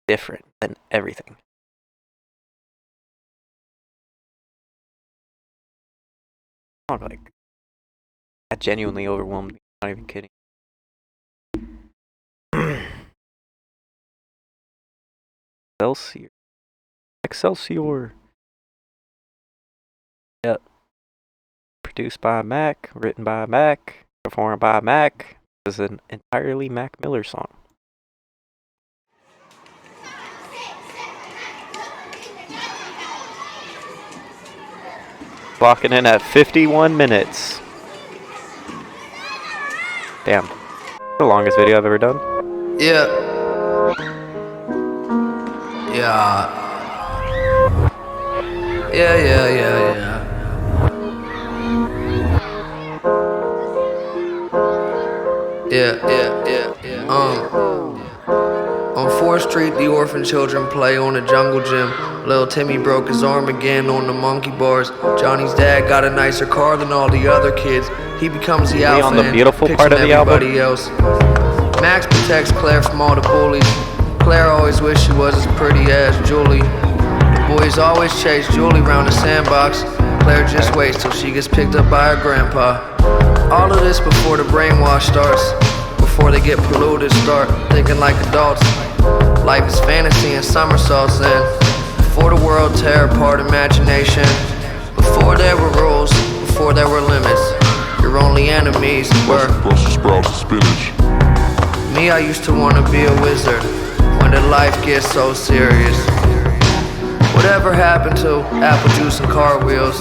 different than everything. Like, that genuinely overwhelmed me. Not even kidding. Excelsior. Excelsior. Yep. Produced by Mac, written by Mac, performed by Mac. This is an entirely Mac Miller song. Clocking in at 51 minutes. Damn. The longest video I've ever done. Yeah. Yeah. Yeah. On 4th Street, the orphan children play on a jungle gym. Little Timmy broke his arm again on the monkey bars. Johnny's dad got a nicer car than all the other kids. He becomes the alpha on the beautiful part of the album. Else. Max protects Claire from all the bullies. Claire always wished she was as pretty as Julie. The boys always chase Julie round the sandbox. Claire just waits till she gets picked up by her grandpa. All of this before the brainwash starts. Before they get polluted, start thinking like adults. Life is fantasy and somersaults then. Before the world tear apart imagination. Before there were rules, before there were limits. Your only enemies were Brussels sprouts and spinach. me. I used to wanna be a wizard. When did life get so serious? Whatever happened to apple juice and car wheels?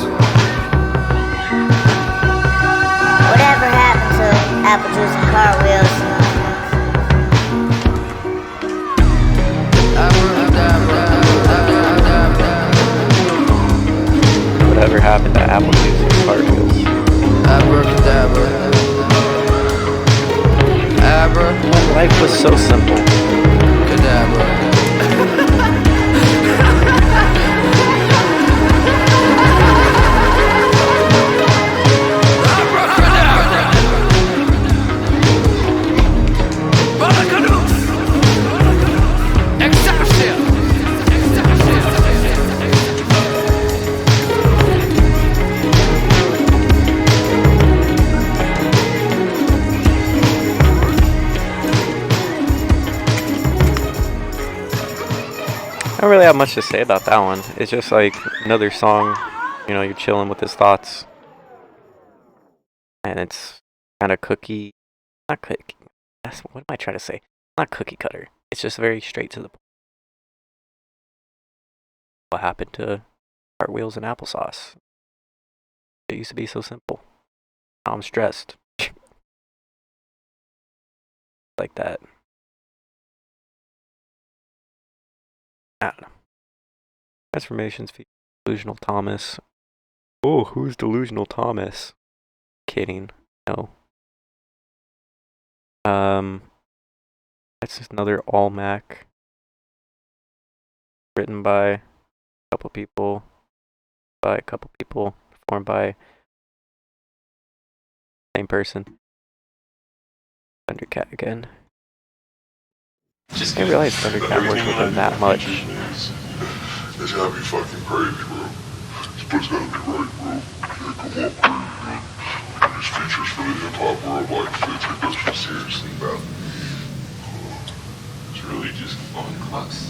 Whatever happened to apple juice and car wheels? Whatever happened to apple juice and car wheels? Abracadabra. Life was so simple. Cadabra. I don't really have much to say about that one. It's just like another song, you know, you're chilling with his thoughts. And it's kind of cookie. Not cookie. What am I trying to say? Not cookie cutter. It's just very straight to the point. What happened to cartwheels and applesauce? It used to be so simple. Now I'm stressed. Like that. I don't know. Transformations feature Delusional Thomas. Oh, who's Delusional Thomas? Kidding. No. That's just another all Mac. Written by a couple people. Performed by same person. Thundercat again. I didn't realize Thundercat worked with him that much. It's gotta be fucking crazy, bro. This book's gotta be right, bro. Can't come up crazy, man. These features for the hip-hop world, like, they take us so seriously, bro. It's really just on clocks.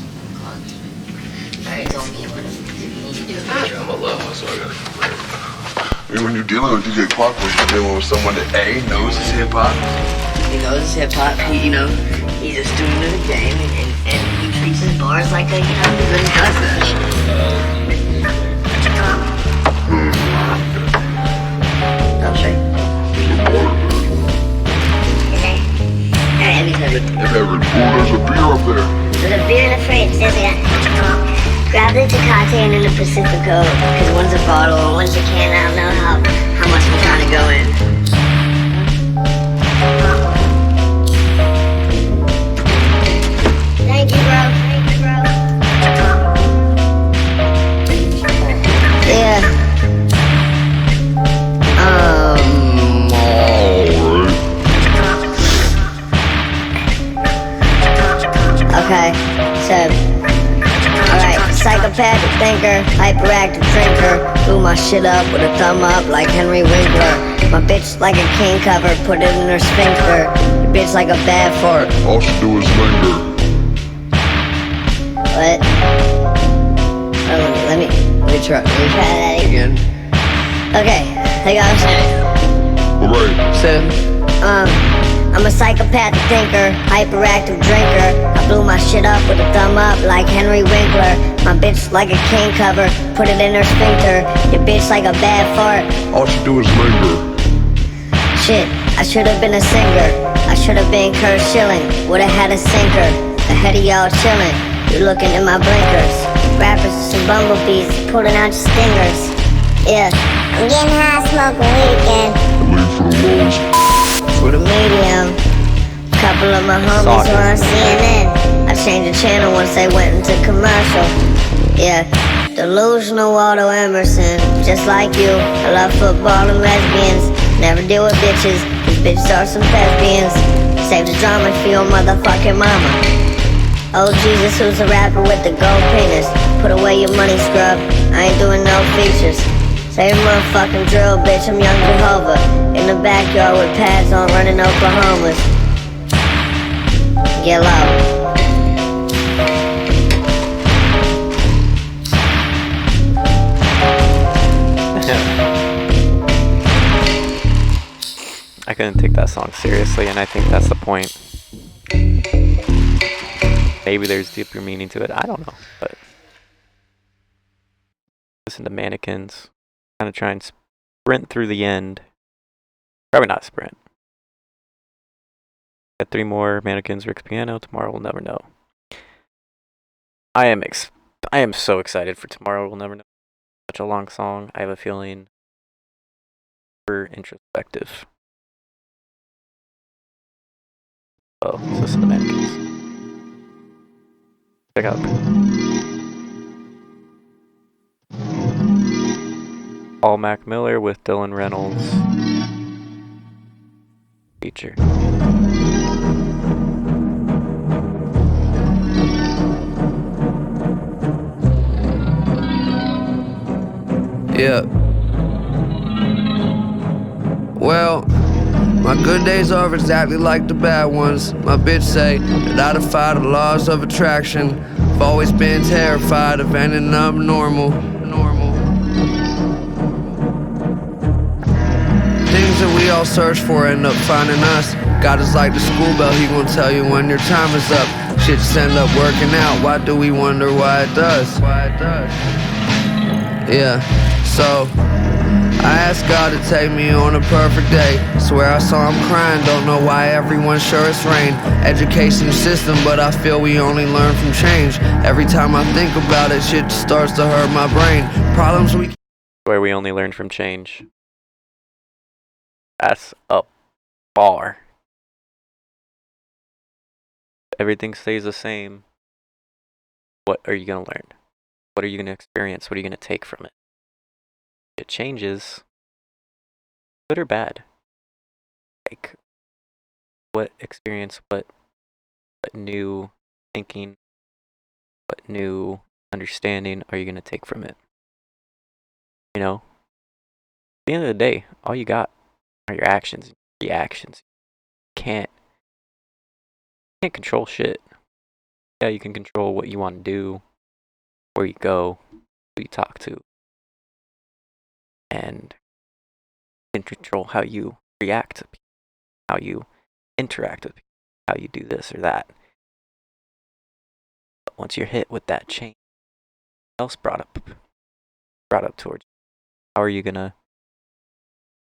Alright, don't be one of them. I'm a lover, so I gotta come back. I mean, when you're dealing with DJ Clockwork, you're dealing with someone that A, knows his hip-hop. He knows his hip hop, he's a student of the game, and he treats his bars like a, good does that. Okay. There's a beer up there. There's a beer in the fridge, there's a... the Tecate and then the Pacifico, because one's a bottle and one's a can. I don't know how much I'm trying to go in. Thank you, bro. Yeah. Okay, so, alright, psychopathic thinker, hyperactive drinker, blew my shit up with a thumb up like Henry Winkler. My bitch like a cane cover, put it in her sphincter. Your bitch like a bad fart. All she do is linger. What? Oh, let me try that again. Okay, I got Alright. So, I'm a psychopathic thinker, hyperactive drinker. I blew my shit up with a thumb up like Henry Winkler. My bitch like a cane cover, put it in her sphincter. Your bitch like a bad fart. All she do is linger. Shit, I should've been a singer. I should've been Kurt Schilling. Would've had a sinker. Ahead of y'all chillin'. You're looking in my blinkers. Rappers are some bumblebees, pulling out your stingers. Yeah, I'm getting high, smoking weed again. Leave for the lows. For the medium. Couple of my homies were on CNN. I changed the channel once they went into commercial. Yeah, delusional Waldo Emerson. Just like you, I love football and lesbians. Never deal with bitches, these bitches are some lesbians. Save the drama for your motherfucking mama. Oh Jesus, who's a rapper with the gold penis? Put away your money, scrub, I ain't doing no features. Say your motherfucking drill, bitch, I'm young Jehovah. In the backyard with pads on, running Oklahomas. Get low. I couldn't take that song seriously, and I think that's the point. Maybe there's deeper meaning to it, I don't know, but listen to Mannequins, kind of try and sprint through the end. Probably not sprint. Got 3 more Mannequins, Rick's Piano, Tomorrow We'll Never Know. I am so excited for Tomorrow We'll Never Know. Such a long song, I have a feeling super introspective. Oh, let's listen to Mannequins. Check out Paul Mac Miller with Dylan Reynolds feature. Yeah. Well, my good days are exactly like the bad ones. My bitch say that I defy the laws of attraction. I've always been terrified of ending up normal. Things that we all search for end up finding us. God is like the school bell, he gon' tell you when your time is up. Shit just end up working out, why do we wonder why it does? Yeah, so I asked God to take me on a perfect day. Swear I saw him crying, don't know why everyone's sure it's rain. Education system, but I feel we only learn from change. Every time I think about it, shit just starts to hurt my brain. Problems we Where we only learn from change. That's a bar. Everything stays the same. What are you gonna learn? What are you gonna experience? What are you gonna take from it? It changes. Good or bad? Like, what experience, what new thinking, what new understanding are you gonna take from it? You know? At the end of the day, all you got are your actions and reactions. Can't control shit. Yeah, you can control what you want to do, where you go, who you talk to, and you can control how you react to people, how you interact with people, how you do this or that. But once you're hit with that change, else brought up towards you, how are you gonna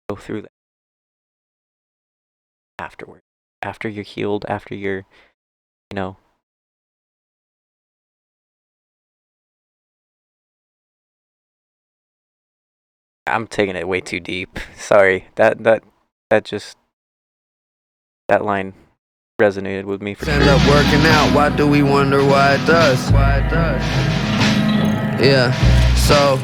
go through that afterward? After you're healed, after you're, you know, I'm taking it way too deep. Sorry. That line resonated with me for sure. End up working out. Why do we wonder why it does? Yeah. So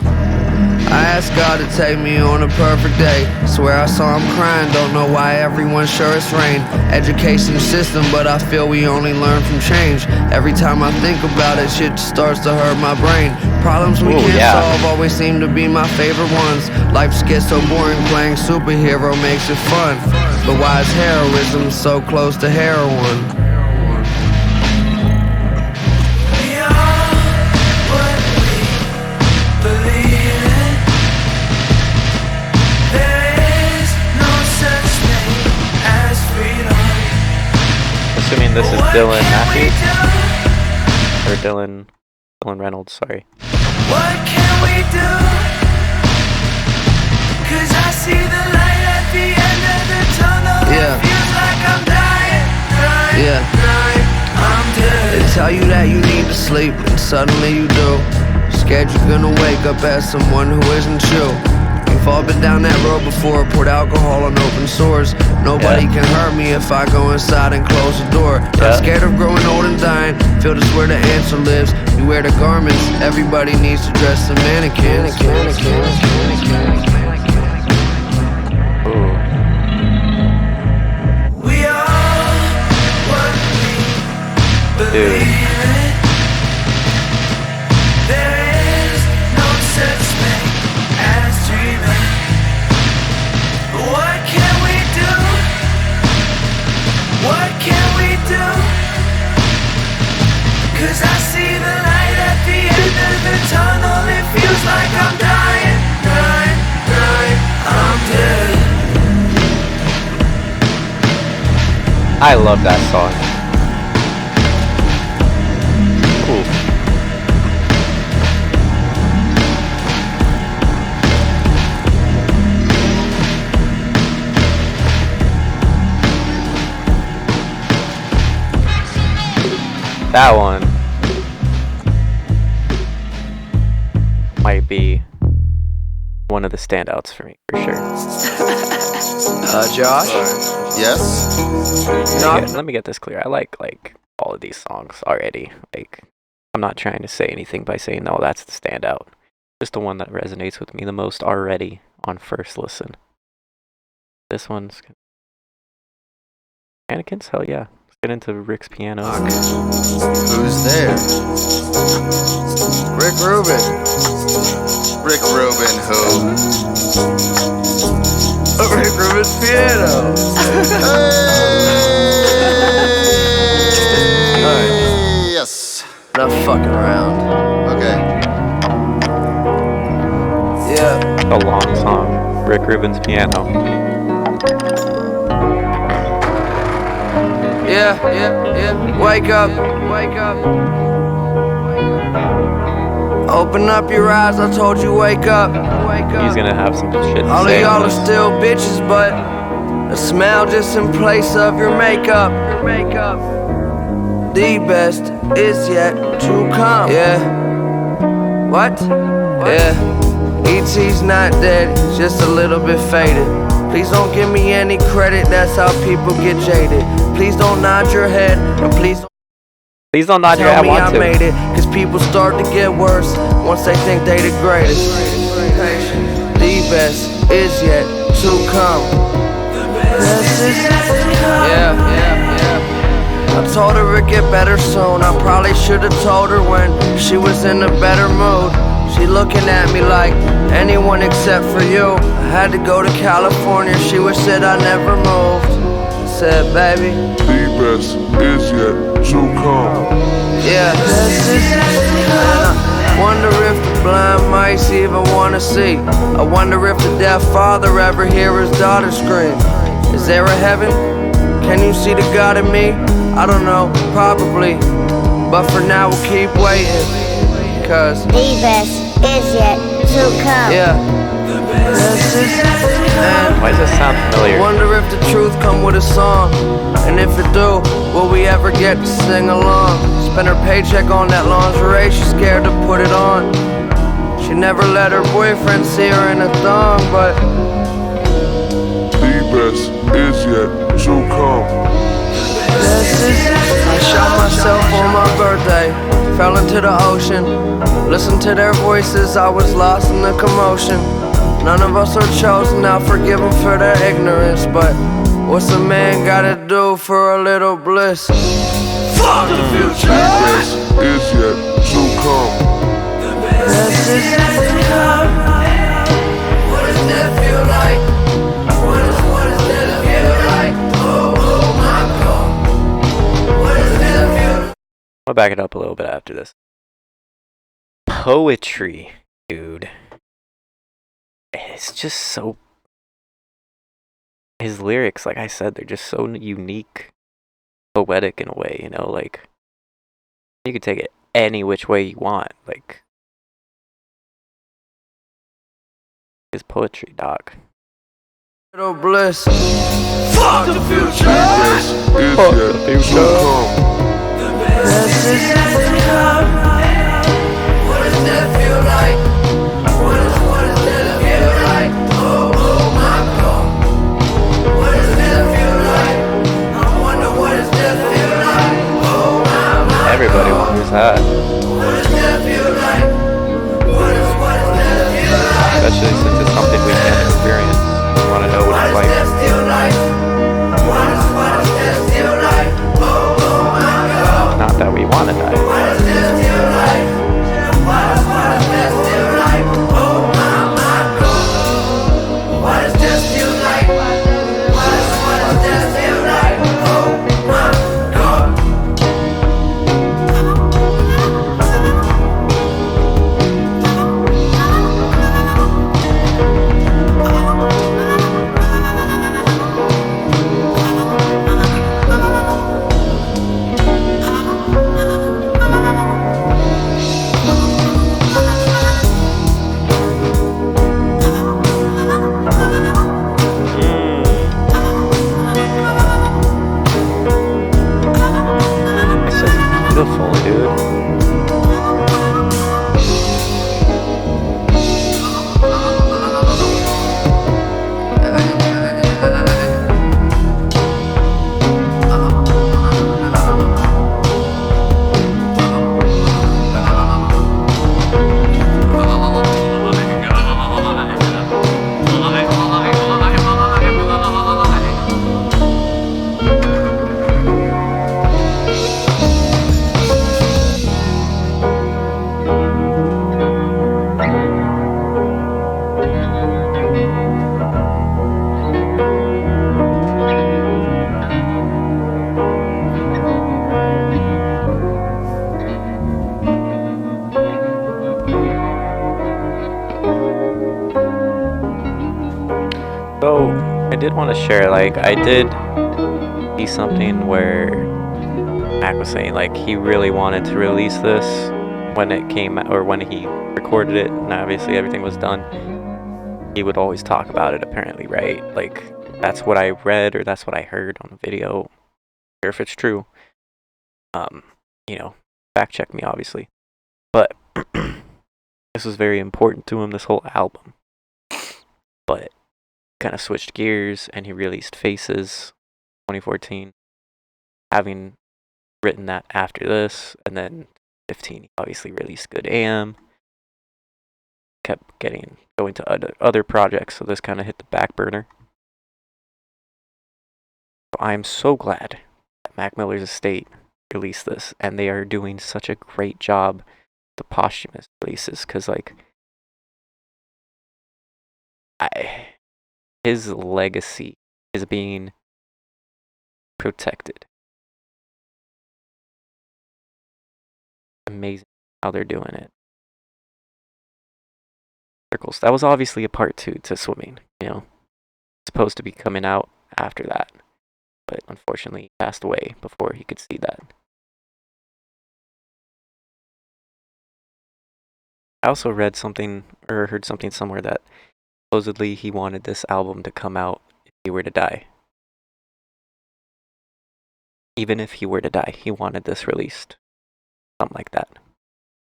I asked God to take me on a perfect day. Swear I saw him crying, don't know why everyone's sure it's rain. Education system, but I feel we only learn from change. Every time I think about it, shit starts to hurt my brain. Problems we can't solve always seem to be my favorite ones. Life gets so boring, playing superhero makes it fun. But why is heroism so close to heroin? Assuming this is Dylan Matthews or Dylan Reynolds, sorry. What can we do? 'Cause I see the light at the end of the tunnel. It feels like I'm dying. I'm dead. They tell you that you need to sleep, and suddenly you do. Scared you're gonna wake up as someone who isn't you. We've all been down that road before, poured alcohol on open sores. Nobody can hurt me if I go inside and close the door. I'm scared of growing old and dying, feel this where the answer lives. You wear the garments, everybody needs to dress the mannequins. We are what we believe in. There is no such thing as dreaming. What can we do? What can we do? 'Cause I see the light at the end of the tunnel. It feels like I'm dying. I'm dead. I love that song. Cool. That one might be one of the standouts for me, for sure. Josh? Yes? Let me get this clear. I like all of these songs already. Like, I'm not trying to say anything by saying, no, that's the standout. Just the one that resonates with me the most already on first listen. This one's Mannequins? Hell yeah. Let's get into Rick's piano. Who's there? Rick Rubin. Rick Rubin, who? Rick Rubin's piano. Hey! Yes. Not fucking around. Okay. Yeah. A long song. Rick Rubin's piano. Yeah. Wake up. Open up your eyes, I told you wake up. He's gonna have some shit to All of say y'all on are this. still bitches, but a smile just in place of your makeup. The best is yet to come. Yeah. What? Yeah. E.T.'s not dead, just a little bit faded. Please don't give me any credit, that's how people get jaded. Please don't nod your head, and please don't nod your head. tell me I made it. Cause people start to get worse once they think they the greatest. The best is yet to come. Yeah. I told her it'd get better soon. I probably should've told her when she was in a better mood. She looking at me like anyone except for you. I had to go to California, she wished that I never moved. I said, baby, The best is yet to come. yeah. And I wonder if the blind mice even wanna see. I wonder if the deaf father ever hear his daughter scream. Is there a heaven? Can you see the God in me? I don't know, probably. But for now we'll keep waiting. Cause The best is yet to come. yeah. Why does this sound familiar? Wonder if the truth come with a song. And if it do, will we ever get to sing along? Spend her paycheck on that lingerie, she's scared to put it on. She never let her boyfriend see her in a thong, but the best is yet to come. I shot myself on my birthday, fell into the ocean. Listened to their voices, I was lost in the commotion. None of us are chosen, now forgive them for their ignorance. But what's a man gotta do for a little bliss? Fuck the future! The best is yet to come. The best is yet to come. What does that feel like? What does that feel like? Oh my God. What does that feel like? I'll back it up a little bit after this. Poetry, dude. It's just so... His lyrics, like I said, they're just so unique, poetic in a way, you know, like... You could take it any which way you want, like... His poetry, dog. Little bliss. Fuck the future. Fuck the future. The best is yet to come. What does that feel like? What does that feel like? Oh my God. What does that feel like? I wonder what does that feel like? Oh my. Everybody wonders that. What does that feel like? What does that feel like? Especially since it's something we can't experience. We want to know what it's like. Not that we want to die. Beautiful, dude. So, I did want to share, like, I did see something where Mac was saying, like, he really wanted to release this when it came, or when he recorded it, and obviously everything was done. He would always talk about it, apparently, right? Like, that's what I read, or that's what I heard on the video. Not sure if it's true. You know, fact check me, obviously. But, this was very important to him, this whole album. But, kind of switched gears and he released Faces 2014, having written that after this, and then 15 he obviously released Good AM, kept going to other projects, so this kind of hit the back burner. I'm so glad that Mac Miller's estate released this, and they are doing such a great job the posthumous releases, because like his legacy is being protected. Amazing how they're doing it. Circles. That was obviously a part 2 to Swimming, you know. Supposed to be coming out after that, but unfortunately he passed away before he could see that. I also read something, or heard something somewhere, that supposedly he wanted this album to come out if he were to die. Even if he were to die, he wanted this released. Something like that.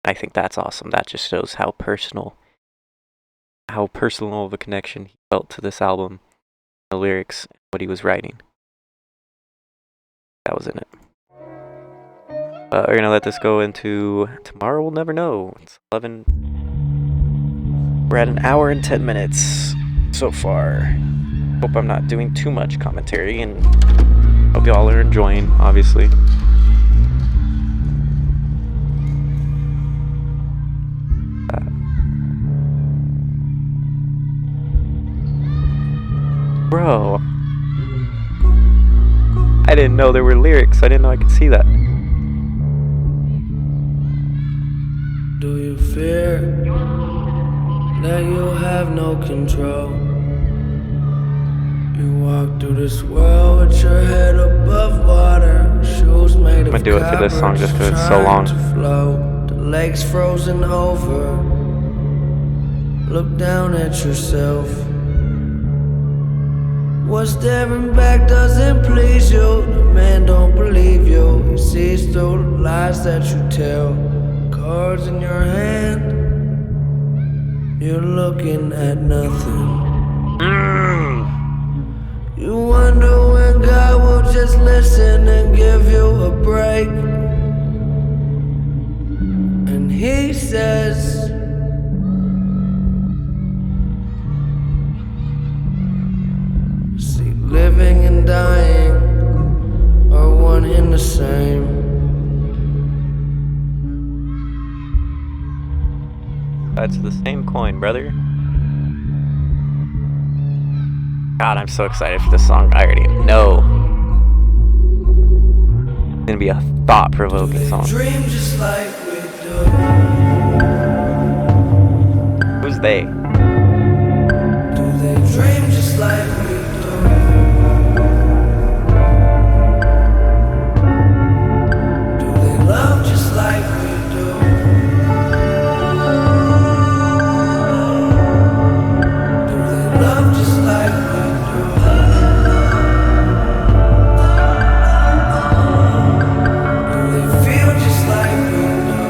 I think that's awesome. That just shows how personal of a connection he felt to this album, the lyrics, what he was writing. That was in it. We're gonna let this go into Tomorrow We'll Never Know. It's 11. We're at an hour and 10 minutes so far. Hope I'm not doing too much commentary, and hope y'all are enjoying, obviously. Bro, I didn't know there were lyrics. I didn't know I could see that. Do you fear that you'll have no control? You walk through this world with your head above water, shoes made of I'm gonna do it for this song just because it's so long. Flow. The lake's frozen over. Look down at yourself. What staring back doesn't please you. The man don't believe you. He sees through the lies that you tell. Cards in your hand. You're looking at nothing. You wonder when God will just listen and give you a break. And he says, see, living and dying are one and the same. That's the same coin, brother. God, I'm so excited for this song. I already know. It's gonna be a thought-provoking song. Dream just like we do. Who's they? Do they dream just like we do? Do they love just like we do? Do they love just like we do? Do they feel just like we do?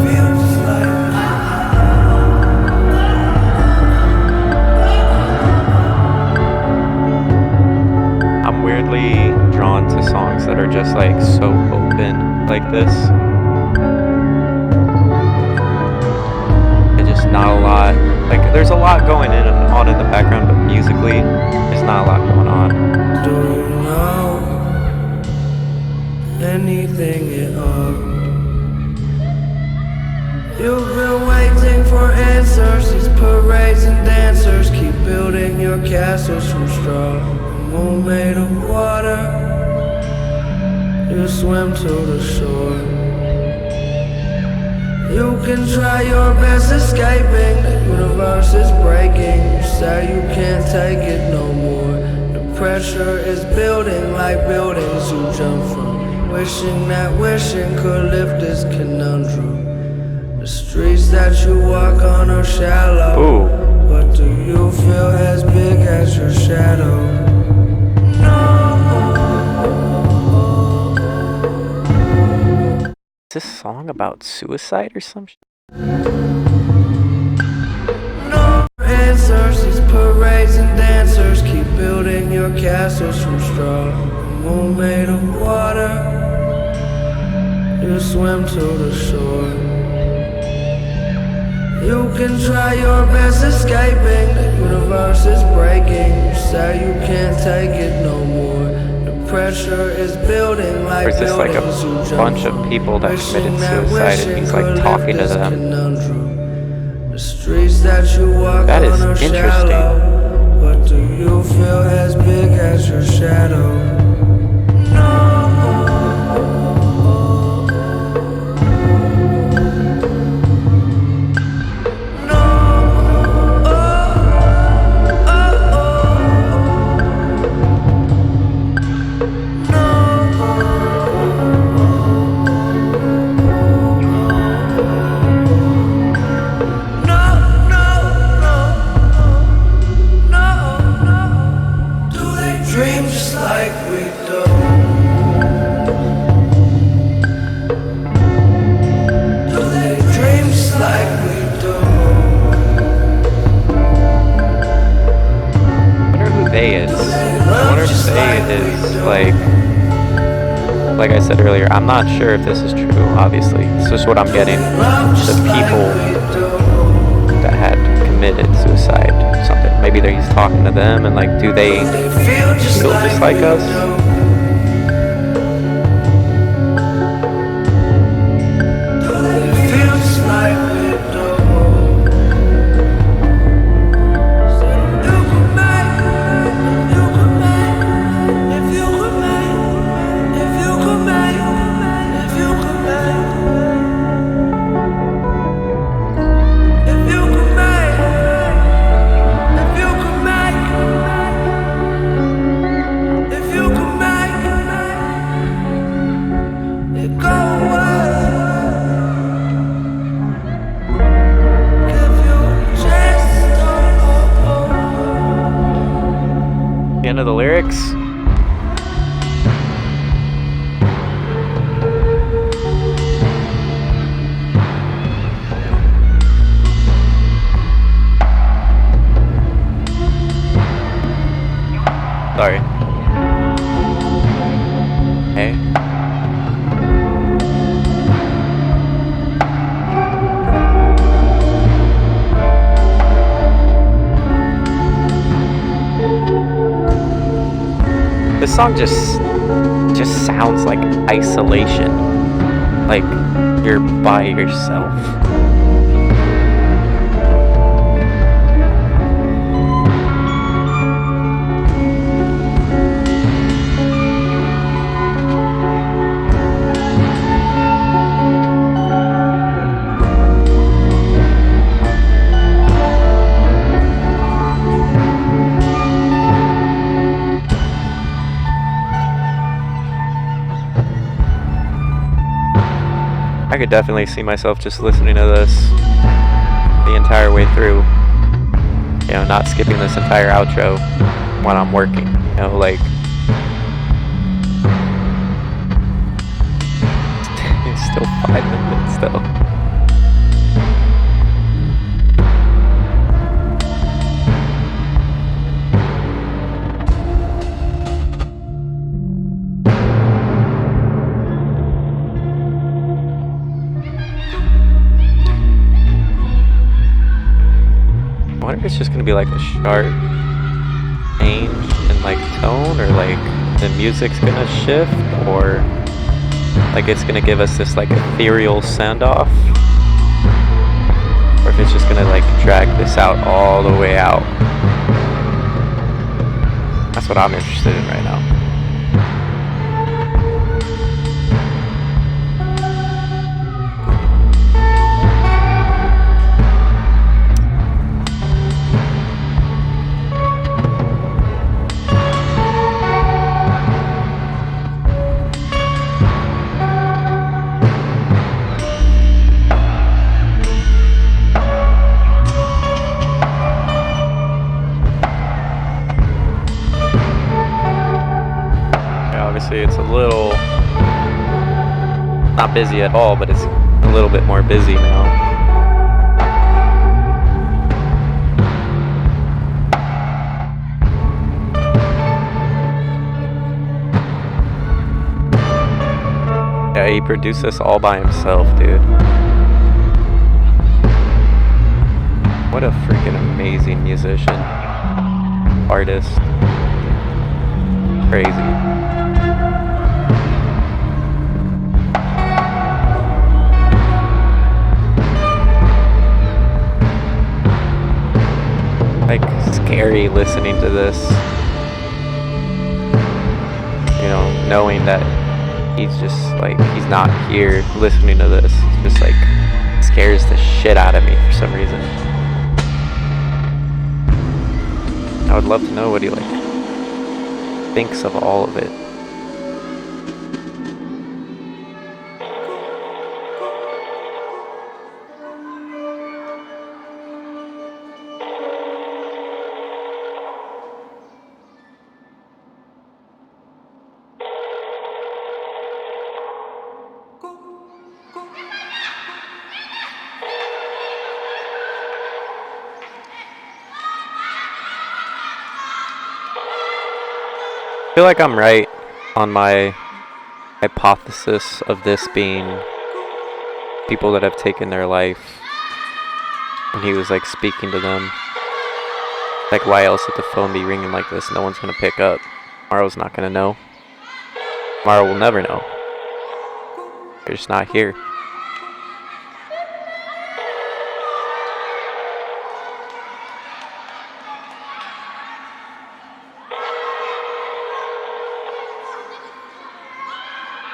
Feel just like I'm weirdly drawn to songs that are just like so open like this. It's just not a lot. Like there's a lot going on in the background, but musically, there's not a lot going on. do you know anything at all? You've been waiting for answers. These parades and dancers keep building your castles from straw. The moon made of water. You swim to the shore. You can try your best escaping. The universe is breaking. You say you can't take it no more. The pressure is building like buildings you jump from. Wishing that wishing could lift this conundrum. The streets that you walk on are shallow. Ooh. But do you feel as big as your shadow? Is this song about suicide or some shit? No answers. These parades and dancers keep building your castles from straw. The moon made of water. You swim to the shore. You can try your best escaping. The universe is breaking. You say you can't take it no more. The pressure is building like Or is this like a buildings you jump bunch of from. people that Wishing committed that suicide and wishing he's like could talking lift to this them? conundrum. The streets that you walk That on is are interesting. shallow. But do you feel as big as your shadow? Dream just like we like I said earlier, I'm not sure if this is true, obviously. It's just what I'm getting. The people that had committed suicide or something. Maybe he's talking to them and like, do they feel just like us? The end of the lyrics. Sorry. Hey. This song just sounds like isolation. Like you're by yourself. I could definitely see myself just listening to this the entire way through. You know, not skipping this entire outro when I'm working. You know, like it's still 5 minutes though. I wonder if it's just gonna be like a sharp change in like tone, or like the music's gonna shift, or like it's gonna give us this like ethereal send off, or if it's just gonna like drag this out all the way out. That's what I'm interested in right now. Obviously it's a little not busy at all, but it's a little bit more busy now. Yeah, he produced this all by himself, dude. What a freaking amazing musician. Artist. Crazy. Like scary listening to this, you know, knowing that he's just like, he's not here listening to this. It's just like scares the shit out of me for some reason. I would love to know what he like thinks of all of it. I feel like I'm right on my hypothesis of this being people that have taken their life, and he was like speaking to them. Like, why else would the phone be ringing like this? No one's gonna pick up. Tomorrow's not gonna know. Tomorrow will never know. They're just not here.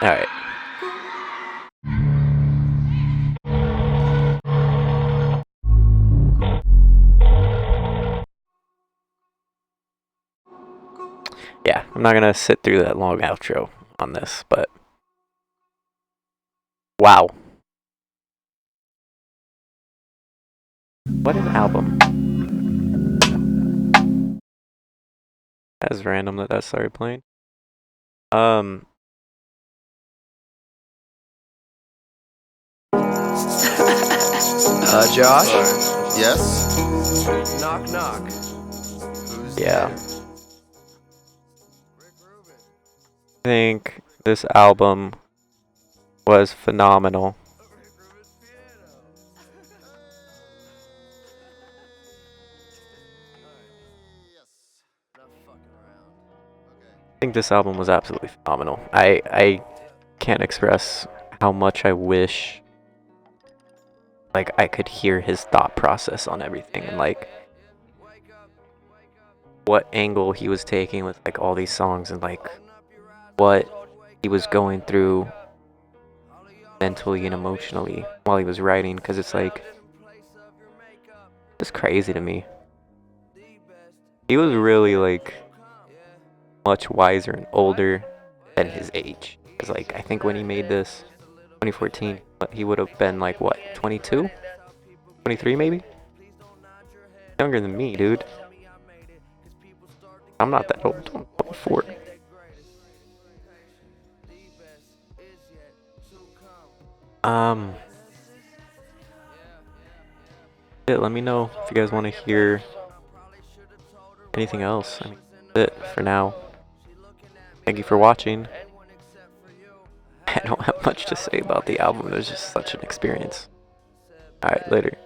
Alright. Yeah, I'm not gonna sit through that long outro on this, but wow. What an album. That was random that started playing. Josh? Yes? Knock, knock. Who's Yeah. there? I think this album was phenomenal. I think this album was absolutely phenomenal. I can't express how much I wish like I could hear his thought process on everything, and like what angle he was taking with like all these songs, and like what he was going through mentally and emotionally while he was writing, because it's like it's crazy to me. He was really like much wiser and older than his age. Because like I think when he made this 2014, he would have been like what, 22? 23 maybe? Younger than me, dude. I'm not that old. I'm 24. Yeah, let me know if you guys want to hear anything else. I mean, that's it for now. Thank you for watching. I don't have much to say about the album. It was just such an experience. Alright, later.